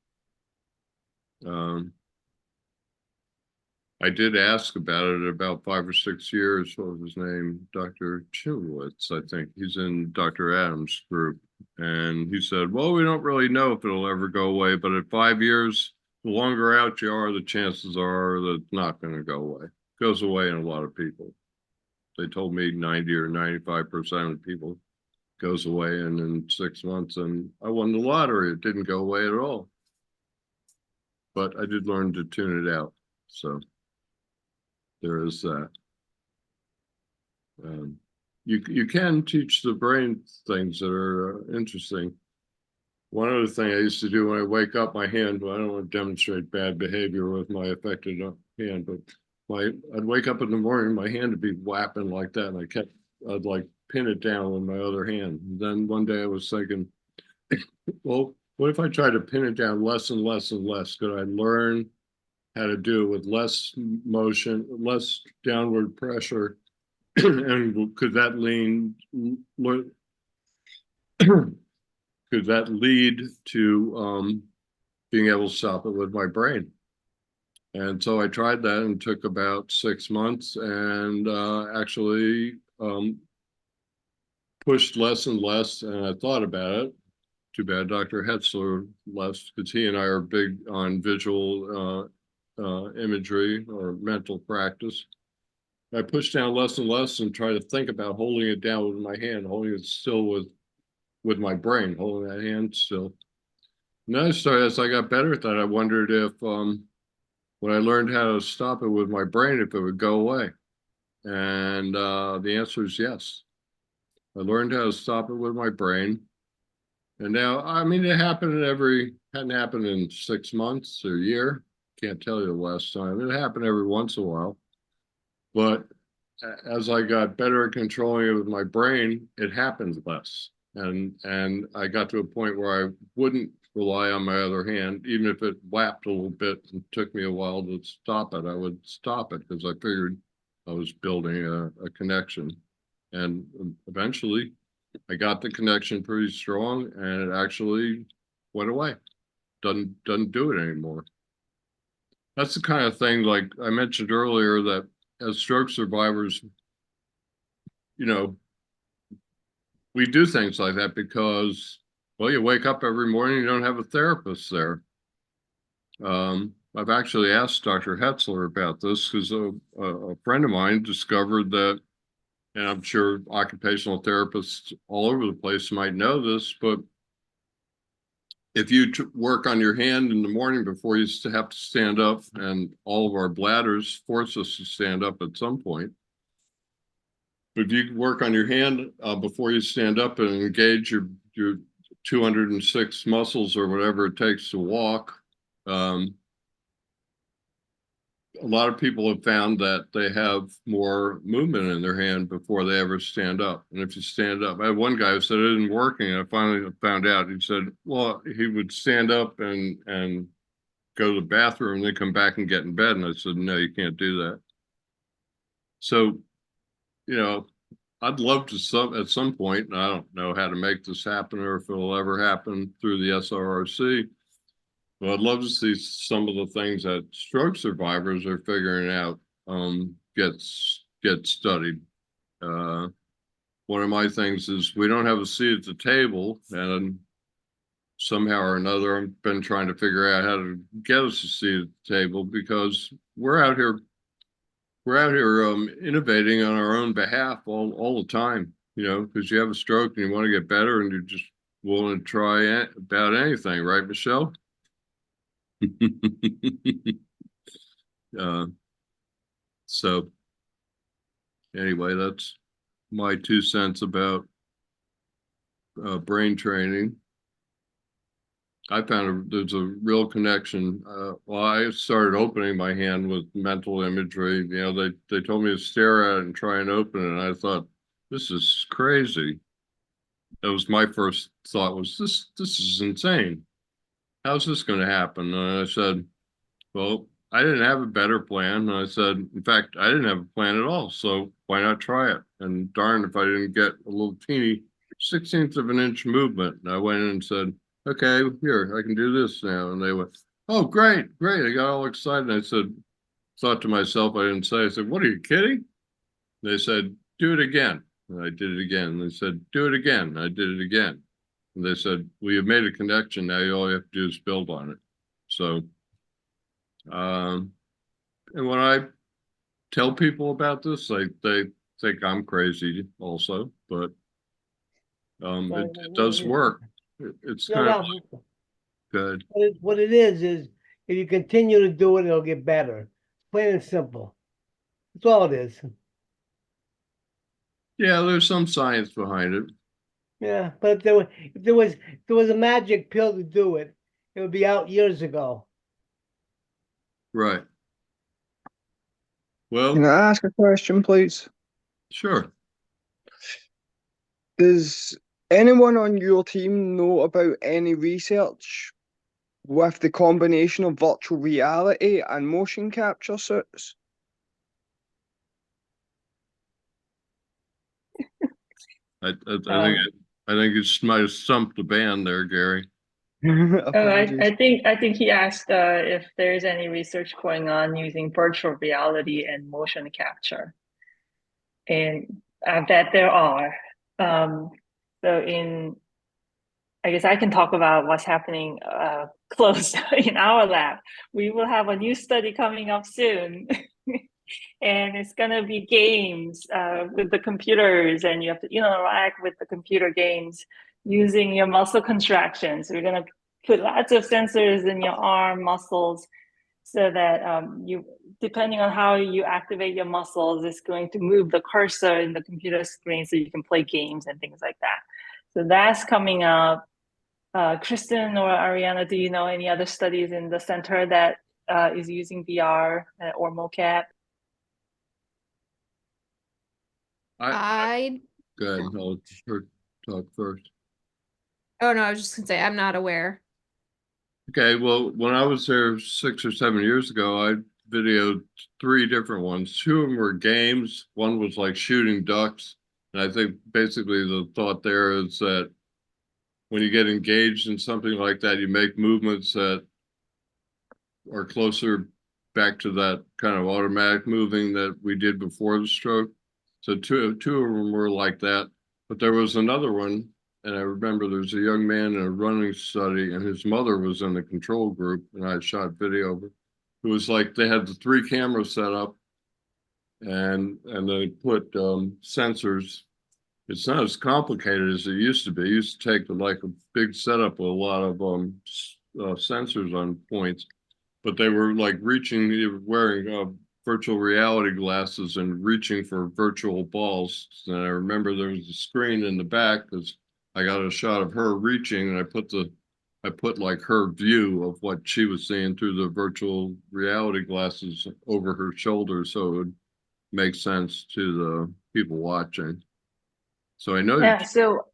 I did ask about it about 5 or 6 years. What was his name? Dr. Chilwitz, I think. He's in Dr. Adams' group. And he said, well, we don't really know if it'll ever go away, but at 5 years, the longer out you are, the chances are that it's not going to go away. It goes away in a lot of people. They told me 90 or 95% of people goes away in 6 months, and I won the lottery. It didn't go away at all. But I did learn to tune it out. So there is that. You can teach the brain things that are interesting. One other thing I used to do when I wake up, my hand, well, I don't want to demonstrate bad behavior with my affected hand, but I'd wake up in the morning, my hand would be whapping like that, and I'd like pin it down with my other hand. And then one day I was thinking, well, what if I try to pin it down less and less and less? Could I learn how to do it with less motion, less downward pressure, and could that lead to being able to stop it with my brain? And so I tried that and took about 6 months and actually pushed less and less. And I thought about it. Too bad Dr. Hetzler left, because he and I are big on visual imagery or mental practice. I push down less and less and try to think about holding it down with my hand, holding it still with my brain, holding that hand still. And then as I got better at that, I wondered if when I learned how to stop it with my brain, if it would go away. And the answer is yes. I learned how to stop it with my brain. And now, I mean, it hadn't happened in 6 months or a year. Can't tell you the last time. It happened every once in a while. But as I got better at controlling it with my brain, it happened less. And I got to a point where I wouldn't rely on my other hand, even if it whapped a little bit and took me a while to stop it. I would stop it because I figured I was building a connection. And eventually I got the connection pretty strong and it actually went away. Doesn't do it anymore. That's the kind of thing, like I mentioned earlier, that as stroke survivors, you know, we do things like that because, well, you wake up every morning, you don't have a therapist there. I've actually asked Dr. Hetzler about this because a friend of mine discovered that, and I'm sure occupational therapists all over the place might know this, but if you work on your hand in the morning before you have to stand up, and all of our bladders force us to stand up at some point, but if you work on your hand before you stand up and engage your 206 muscles or whatever it takes to walk, a lot of people have found that they have more movement in their hand before they ever stand up. And if you stand up, I had one guy who said it isn't working. I finally found out. He said, well, he would stand up and go to the bathroom and then come back and get in bed. And I said, no, you can't do that. So, you know, I'd love to at some point, and I don't know how to make this happen or if it'll ever happen through the SRRC, but I'd love to see some of the things that stroke survivors are figuring out get studied. One of my things is we don't have a seat at the table, and somehow or another I've been trying to figure out how to get us a seat at the table because we're out here innovating on our own behalf all the time, you know, because you have a stroke and you want to get better and you're just willing to try about anything, right, Michelle? So anyway, that's my 2 cents about brain training. I found there's a real connection. Well, I started opening my hand with mental imagery. You know, they told me to stare at it and try and open it. And I thought, this is crazy. That was my first thought was this is insane. How's this going to happen? And I said, well, I didn't have a better plan. And I said, in fact, I didn't have a plan at all. So why not try it? And darn if I didn't get a little teeny 1/16 of an inch movement. And I went in and said, okay, here, I can do this now. And they went, oh, great. I got all excited. And I said, thought to myself, I didn't say, I said, what are you kidding? And they said, do it again. And I did it again. And they said, do it again. And I did it again. And they said, we have made a connection. Now all you have to do is build on it. So, and when I tell people about this, they think I'm crazy also, but it does work. It's kind of good. What it is if you continue to do it, it'll get better. Plain and simple. That's all it is. Yeah, there's some science behind it. Yeah, but if there was a magic pill to do it, it would be out years ago. Right. Well, can I ask a question, please? Sure. Does anyone on your team know about any research with the combination of virtual reality and motion capture suits? I think you might have stumped the band there, Gary. I think he asked if there's any research going on using virtual reality and motion capture, and I bet there are. I guess I can talk about what's happening close in our lab. We will have a new study coming up soon And it's gonna be games with the computers, and you have to interact with the computer games using your muscle contractions. We're gonna put lots of sensors in your arm muscles so that you, depending on how you activate your muscles, it's going to move the cursor in the computer screen so you can play games and things like that. So that's coming up. Kristen or Ariana, do you know any other studies in the center that is using VR or mocap? Go ahead, I'll let her talk first. Oh no, I was just gonna say I'm not aware. Okay, well, when I was there 6 or 7 years ago, I videoed 3 different ones. 2 of them were games. One was like shooting ducks. And I think basically the thought there is that when you get engaged in something like that, you make movements that are closer back to that kind of automatic moving that we did before the stroke. So two of them were like that. But there was another one, and I remember there's a young man in a running study, and his mother was in the control group, and I shot video of it. It was like they had the 3 cameras set up, and they put sensors. It's not as complicated as it used to be. It used to take like a big setup with a lot of sensors on points, but they were like reaching, wearing virtual reality glasses and reaching for virtual balls. And I remember there was a screen in the back because I got a shot of her reaching, and I put like her view of what she was seeing through the virtual reality glasses over her shoulder, so it would make sense to the people watching. So I know. Yeah. So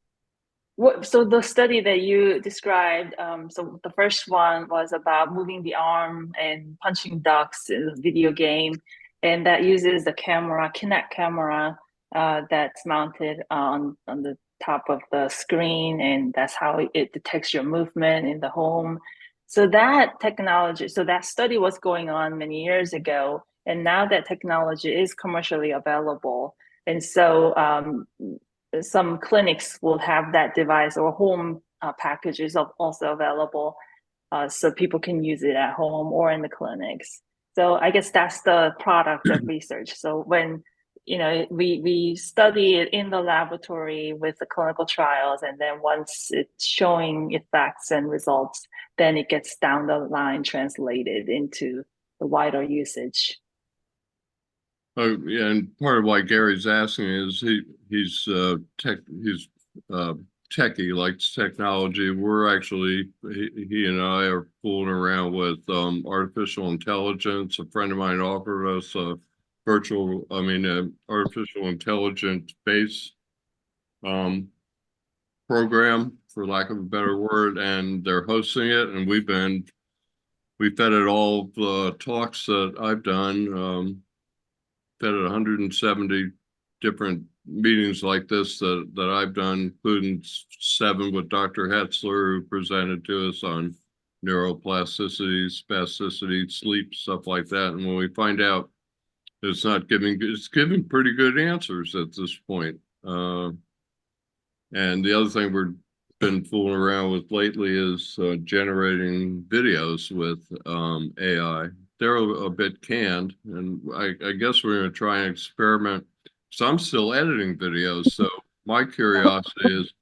the study that you described, so the first one was about moving the arm and punching ducks in a video game, and that uses the camera, Kinect camera, that's mounted on the top of the screen, and that's how it detects your movement in the home. So that technology, so that study was going on many years ago, and now that technology is commercially available. And so some clinics will have that device, or home packages also available, so people can use it at home or in the clinics. So I guess that's the product of research. So when we study it in the laboratory with the clinical trials, and then once it's showing effects and results, then it gets down the line translated into the wider usage. Oh, yeah, and part of why Gary's asking is he's techie, likes technology. We're actually, he and I are fooling around with artificial intelligence. A friend of mine offered us a artificial intelligence base program, for lack of a better word, and they're hosting it, and we fed it all the talks that I've done. Fed at 170 different meetings like this that I've done, including 7 with Dr. Hetzler, who presented to us on neuroplasticity, spasticity, sleep, stuff like that. And when we find out it's giving pretty good answers at this point. And the other thing we've been fooling around with lately is generating videos with AI. They're a bit canned, and I guess we're going to try and experiment. So I'm still editing videos. So my curiosity is,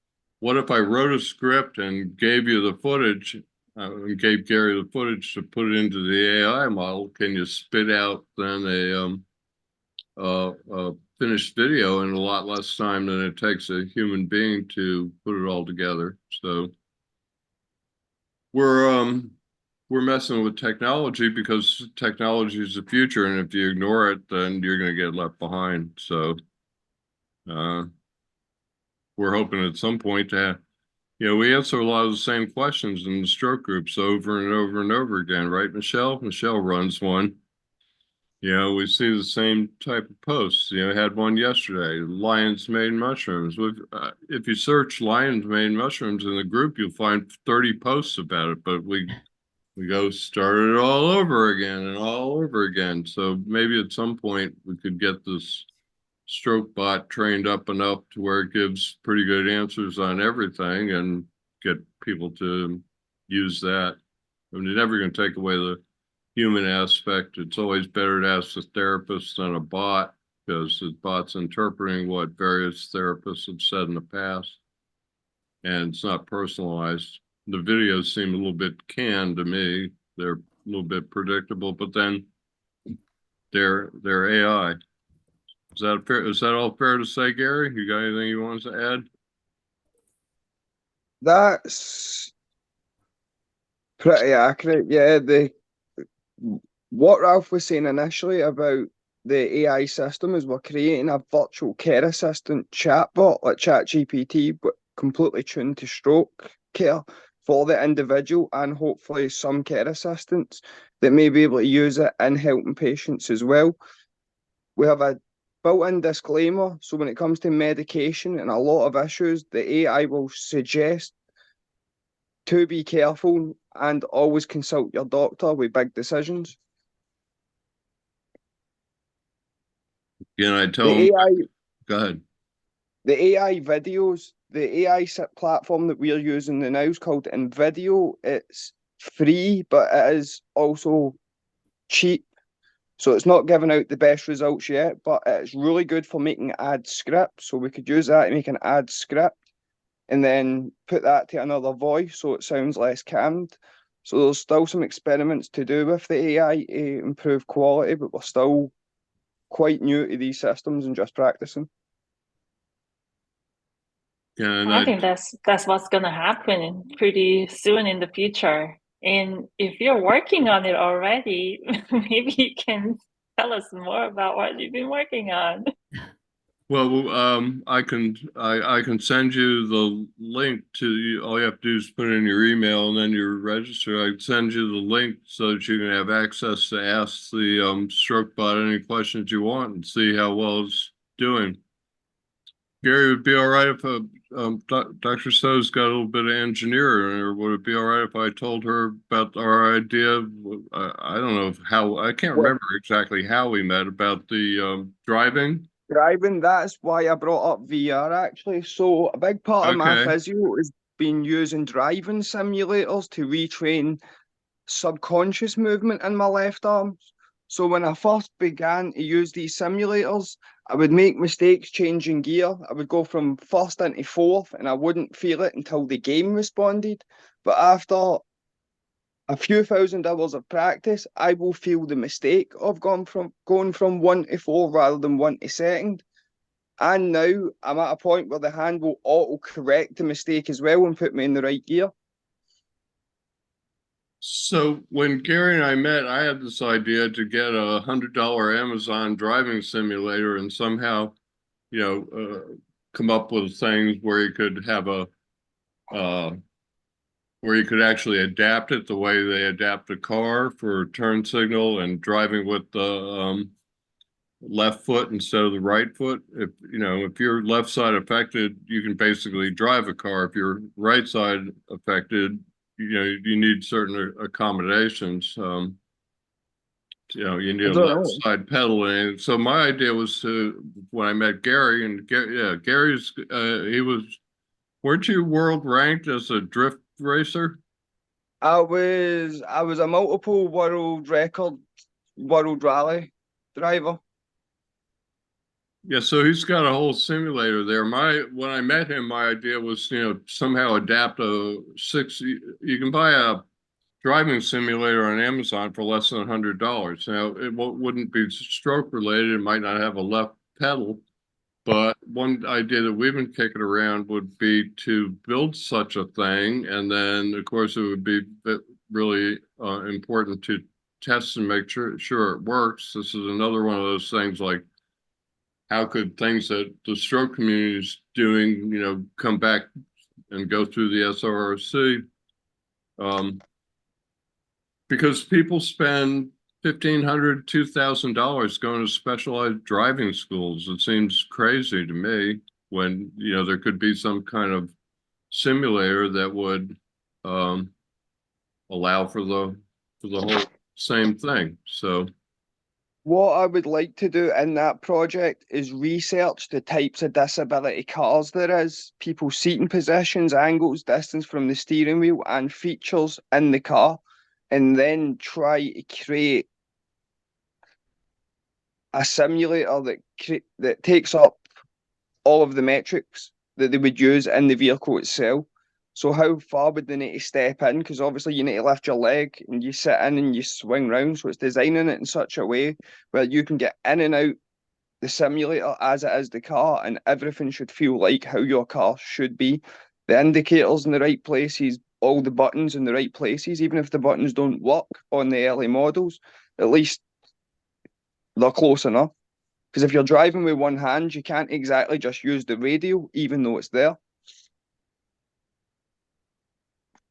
what if I wrote a script and gave you the footage, and gave Gary the footage to put it into the AI model? Can you spit out then a finished video in a lot less time than it takes a human being to put it all together? So we're messing with technology because technology is the future, and if you ignore it, then you're going to get left behind. So we're hoping at some point to we answer a lot of the same questions in the stroke groups over and over and over again, right, Michelle? Michelle runs one. We see the same type of posts. Had one yesterday, lion's mane mushrooms. If you search lion's mane mushrooms in the group, you'll find 30 posts about it, but we go start it all over again and all over again. So maybe at some point we could get this stroke bot trained up enough to where it gives pretty good answers on everything and get people to use that. I mean, you're never going to take away the human aspect. It's always better to ask a therapist than a bot, because the bot's interpreting what various therapists have said in the past, and it's not personalized. The videos seem a little bit canned to me. They're a little bit predictable, but then they're AI. Is that fair? Is that all fair to say, Gary? You got anything you want to add? That's pretty accurate. Yeah, what Ralph was saying initially about the AI system is we're creating a virtual care assistant chatbot like ChatGPT, but completely tuned to stroke care for the individual, and hopefully some care assistants that may be able to use it in helping patients as well. We have a built-in disclaimer, so when it comes to medication and a lot of issues, the AI will suggest to be careful and always consult your doctor with big decisions. Can I tell The them? AI, Go ahead. the AI videos, the AI platform that we're using now is called InVideo. It's free, but it is also cheap. So it's not giving out the best results yet, but it's really good for making ad scripts. So we could use that to make an ad script and then put that to another voice so it sounds less canned. So there's still some experiments to do with the AI to improve quality, but we're still quite new to these systems and just practicing. Yeah, and I think that's what's gonna happen pretty soon in the future. And if you're working on it already, maybe you can tell us more about what you've been working on. well, I can send you the link to. All you have to do is put in your email and then you register. I can send you the link so that you can have access to ask the stroke bot any questions you want and see how well it's doing. Gary, would it be all right if Dr. So's got a little bit of engineering, or would it be all right if I told her about our idea? I don't know how, I can't remember exactly how we met about the driving. Driving, that's why I brought up VR actually. So a big part of my physio has been using driving simulators to retrain subconscious movement in my left arm. So when I first began to use these simulators, I would make mistakes changing gear. I would go from first into fourth and I wouldn't feel it until the game responded. But after a few thousand hours of practice, I will feel the mistake of going from 1 to 4 rather than 1 to second. And now I'm at a point where the hand will auto correct the mistake as well and put me in the right gear. So when Gary and I met, I had this idea to get a $100 Amazon driving simulator and somehow, come up with things where you could have where you could actually adapt it the way they adapt a car for turn signal and driving with the left foot instead of the right foot. If you're left side affected, you can basically drive a car. If you're right side affected, you need certain accommodations. You need a left side pedaling. So my idea was when I met Gary, and Gary's weren't you world ranked as a drift racer? I was a multiple world rally driver. Yeah, so he's got a whole simulator there. When I met him, my idea was, somehow adapt you can buy a driving simulator on Amazon for less than $100. Now, it wouldn't be stroke related. It might not have a left pedal, but one idea that we've been kicking around would be to build such a thing. And then, of course, it would be really important to test and make sure it works. This is another one of those things like, how could things that the stroke community is doing, come back and go through the SRRC? Because people spend $1,500, $2,000 going to specialized driving schools. It seems crazy to me when, there could be some kind of simulator that would allow for the whole same thing. So what I would like to do in that project is research the types of disability cars there is, people's seating positions, angles, distance from the steering wheel, and features in the car, and then try to create a simulator that takes up all of the metrics that they would use in the vehicle itself. So how far would they need to step in? Because obviously you need to lift your leg and you sit in and you swing round. So it's designing it in such a way where you can get in and out the simulator as it is the car, and everything should feel like how your car should be. The indicators in the right places, all the buttons in the right places, even if the buttons don't work on the early models, at least they're close enough. Because if you're driving with one hand, you can't exactly just use the radio, even though it's there.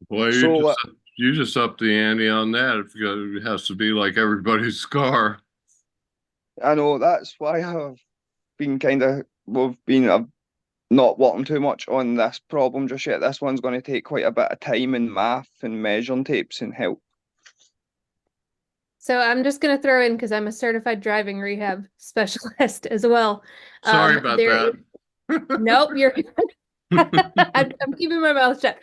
Well, So you just up the ante on that. It has to be like everybody's car. I know that's why I've not working too much on this problem just yet. This one's going to take quite a bit of time and math and measuring tapes and help. So I'm just going to throw in, because I'm a certified driving rehab specialist as well. Sorry about that. Nope, you're I'm keeping my mouth shut.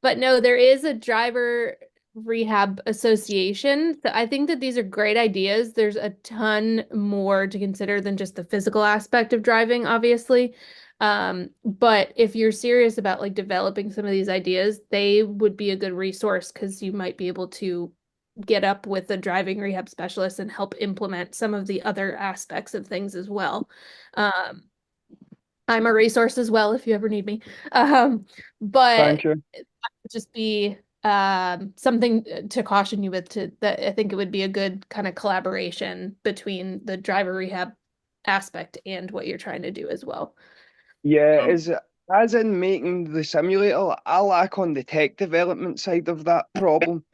But no, there is a driver rehab association. So I think that these are great ideas. There's a ton more to consider than just the physical aspect of driving, obviously. But if you're serious about like developing some of these ideas, they would be a good resource, because you might be able to get up with a driving rehab specialist and help implement some of the other aspects of things as well. I'm a resource as well if you ever need me. But Thank you. it would just be something to caution you with, that I think it would be a good kind of collaboration between the driver rehab aspect and what you're trying to do as well. Yeah, as in making the simulator, I lack on the tech development side of that problem.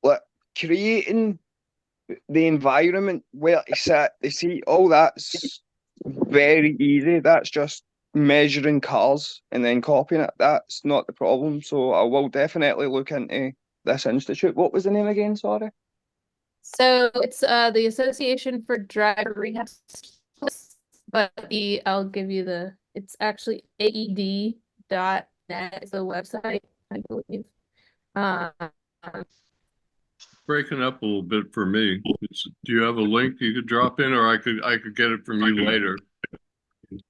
Like creating the environment where to sit, the seat, all that's very easy. That's just measuring cars and then copying it. That's not the problem. So I will definitely look into this institute. What was the name again? Sorry. So it's the Association for Driver Rehab Specialists, but I'll give you it's actually aed.net is the website, I believe. Breaking up a little bit for me. Do you have a link you could drop in, or I could get it from you later?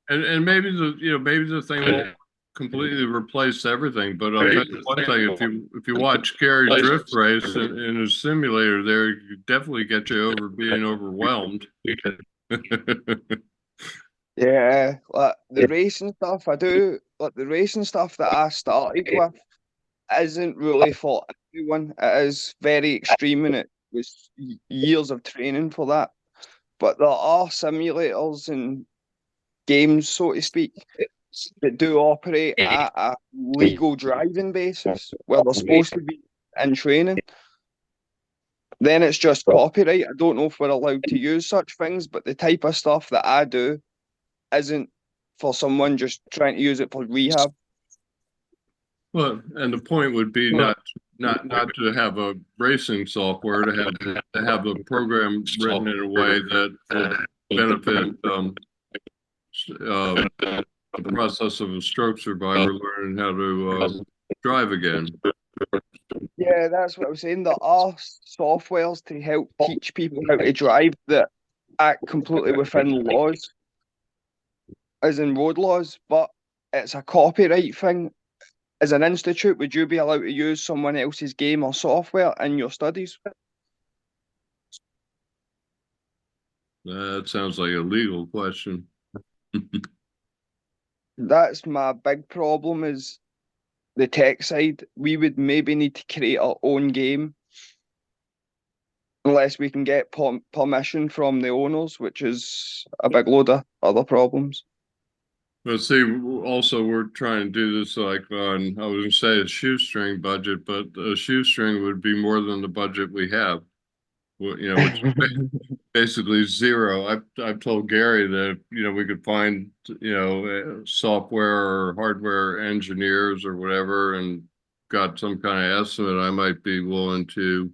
And maybe the thing won't completely replace everything, but I'll tell you one thing: if you watch Gary drift race in a simulator, there you definitely get you over being overwhelmed. Yeah, like the racing stuff I do, like the racing stuff that I started with isn't really for everyone. It is very extreme and it was years of training for that. But there are simulators and games, so to speak, that do operate at a legal driving basis where they're supposed to be in training. Then it's just copyright. I don't know if we're allowed to use such things, but the type of stuff that I do isn't for someone just trying to use it for rehab. Well, and the point would be not to have a racing software, to have a program written in a way that will benefit the process of a stroke survivor learning how to drive again. Yeah, that's what I was saying. There are softwares to help teach people how to drive that act completely within laws, as in road laws, but it's a copyright thing. As an institute, would you be allowed to use someone else's game or software in your studies? That sounds like a legal question. That's my big problem, is the tech side. We would maybe need to create our own game unless we can get permission from the owners, which is a big load of other problems. But see, also we're trying to do this like on, I was going to say a shoestring budget, but a shoestring would be more than the budget we have. Well, which is basically zero. I've told Gary that we could find software or hardware engineers or whatever, and got some kind of estimate. I might be willing to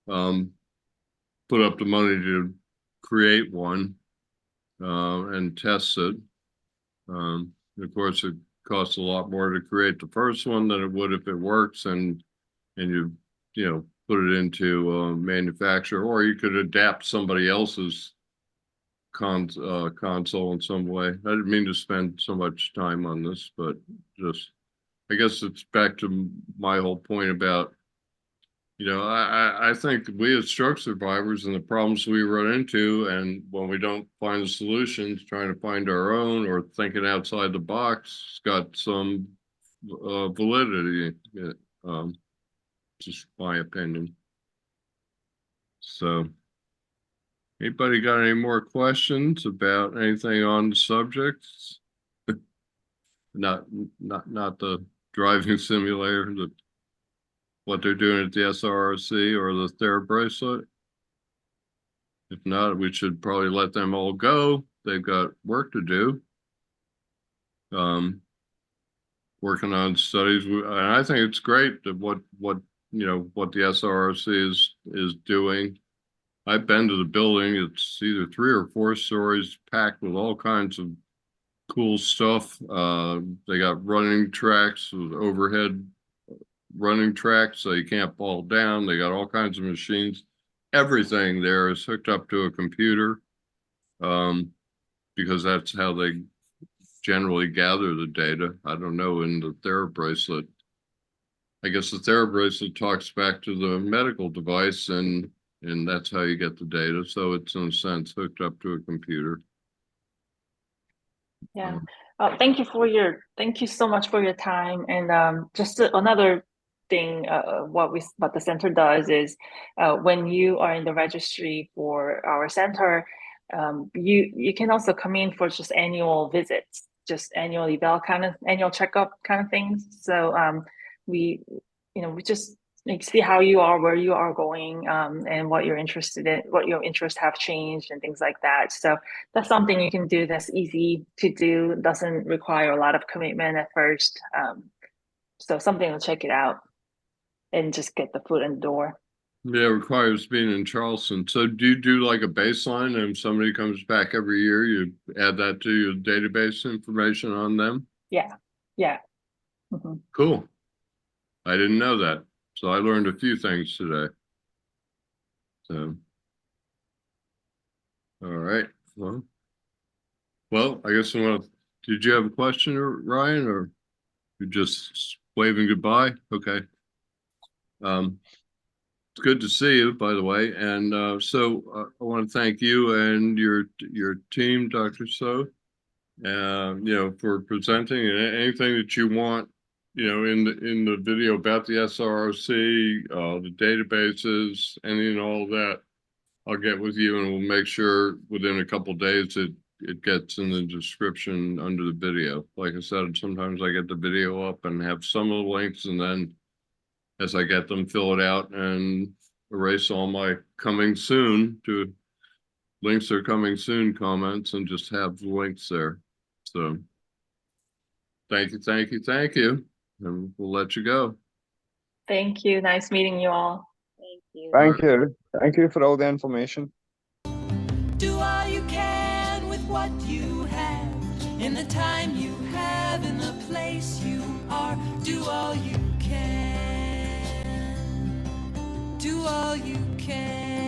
put up the money to create one and test it. Of course, it costs a lot more to create the first one than it would if it works, and and you know, put it into manufacture, or you could adapt somebody else's console in some way. I didn't mean to spend so much time on this, but just, I guess it's back to my whole point about, you know, I think we as stroke survivors and the problems we run into, and when we don't find the solutions, trying to find our own or thinking outside the box, it's got some validity. Just my opinion. So, anybody got any more questions about anything on the subject? Not the driving simulator, what they're doing at the SRRC or the Thera Bracelet. If not, we should probably let them all go. They've got work to do. Working on studies, and I think it's great that what you know, what the SRRC is doing. I've been to the building. It's either 3 or 4 stories, packed with all kinds of cool stuff. They got running tracks with overhead running tracks, so you can't fall down. They got all kinds of machines. Everything there is hooked up to a computer, because that's how they generally gather the data. I don't know in the Thera Bracelet. I guess the Thera Bracelet talks back to the medical device, and that's how you get the data. So it's in a sense hooked up to a computer. Yeah. Thank you so much for your time. And just another thing, what the center does is, when you are in the registry for our center, you can also come in for just annual visits, just annual eval annual checkup kind of things. So we just see how you are, where you are going, and what you're interested in, what your interests have changed and things like that. So that's something you can do that's easy to do, doesn't require a lot of commitment at first. So something to check it out and just get the foot in the door. Yeah, it requires being in Charleston. So do you do like a baseline, and if somebody comes back every year, you add that to your database information on them? Yeah. Mm-hmm. Cool. I didn't know that. So I learned a few things today. So, all right. Well, I guess did you have a question, Ryan, or you just waving goodbye? Okay. It's good to see you, by the way. And so I want to thank you and your team, Dr. So, you know, for presenting, and anything that you want, you know, in the video about the SRRC, the databases, any and all of that, I'll get with you, and we'll make sure within a couple of days it gets in the description under the video. Like I said, sometimes I get the video up and have some of the links, and then as I get them, fill it out and erase all my coming soon to links are coming soon comments, and just have the links there. So thank you. And we'll let you go. Thank you. Nice meeting you all. Thank you. Thank you for all the information. Do all you can with what you have, in the time you have, in the place you are. Do all you can. Do all you can.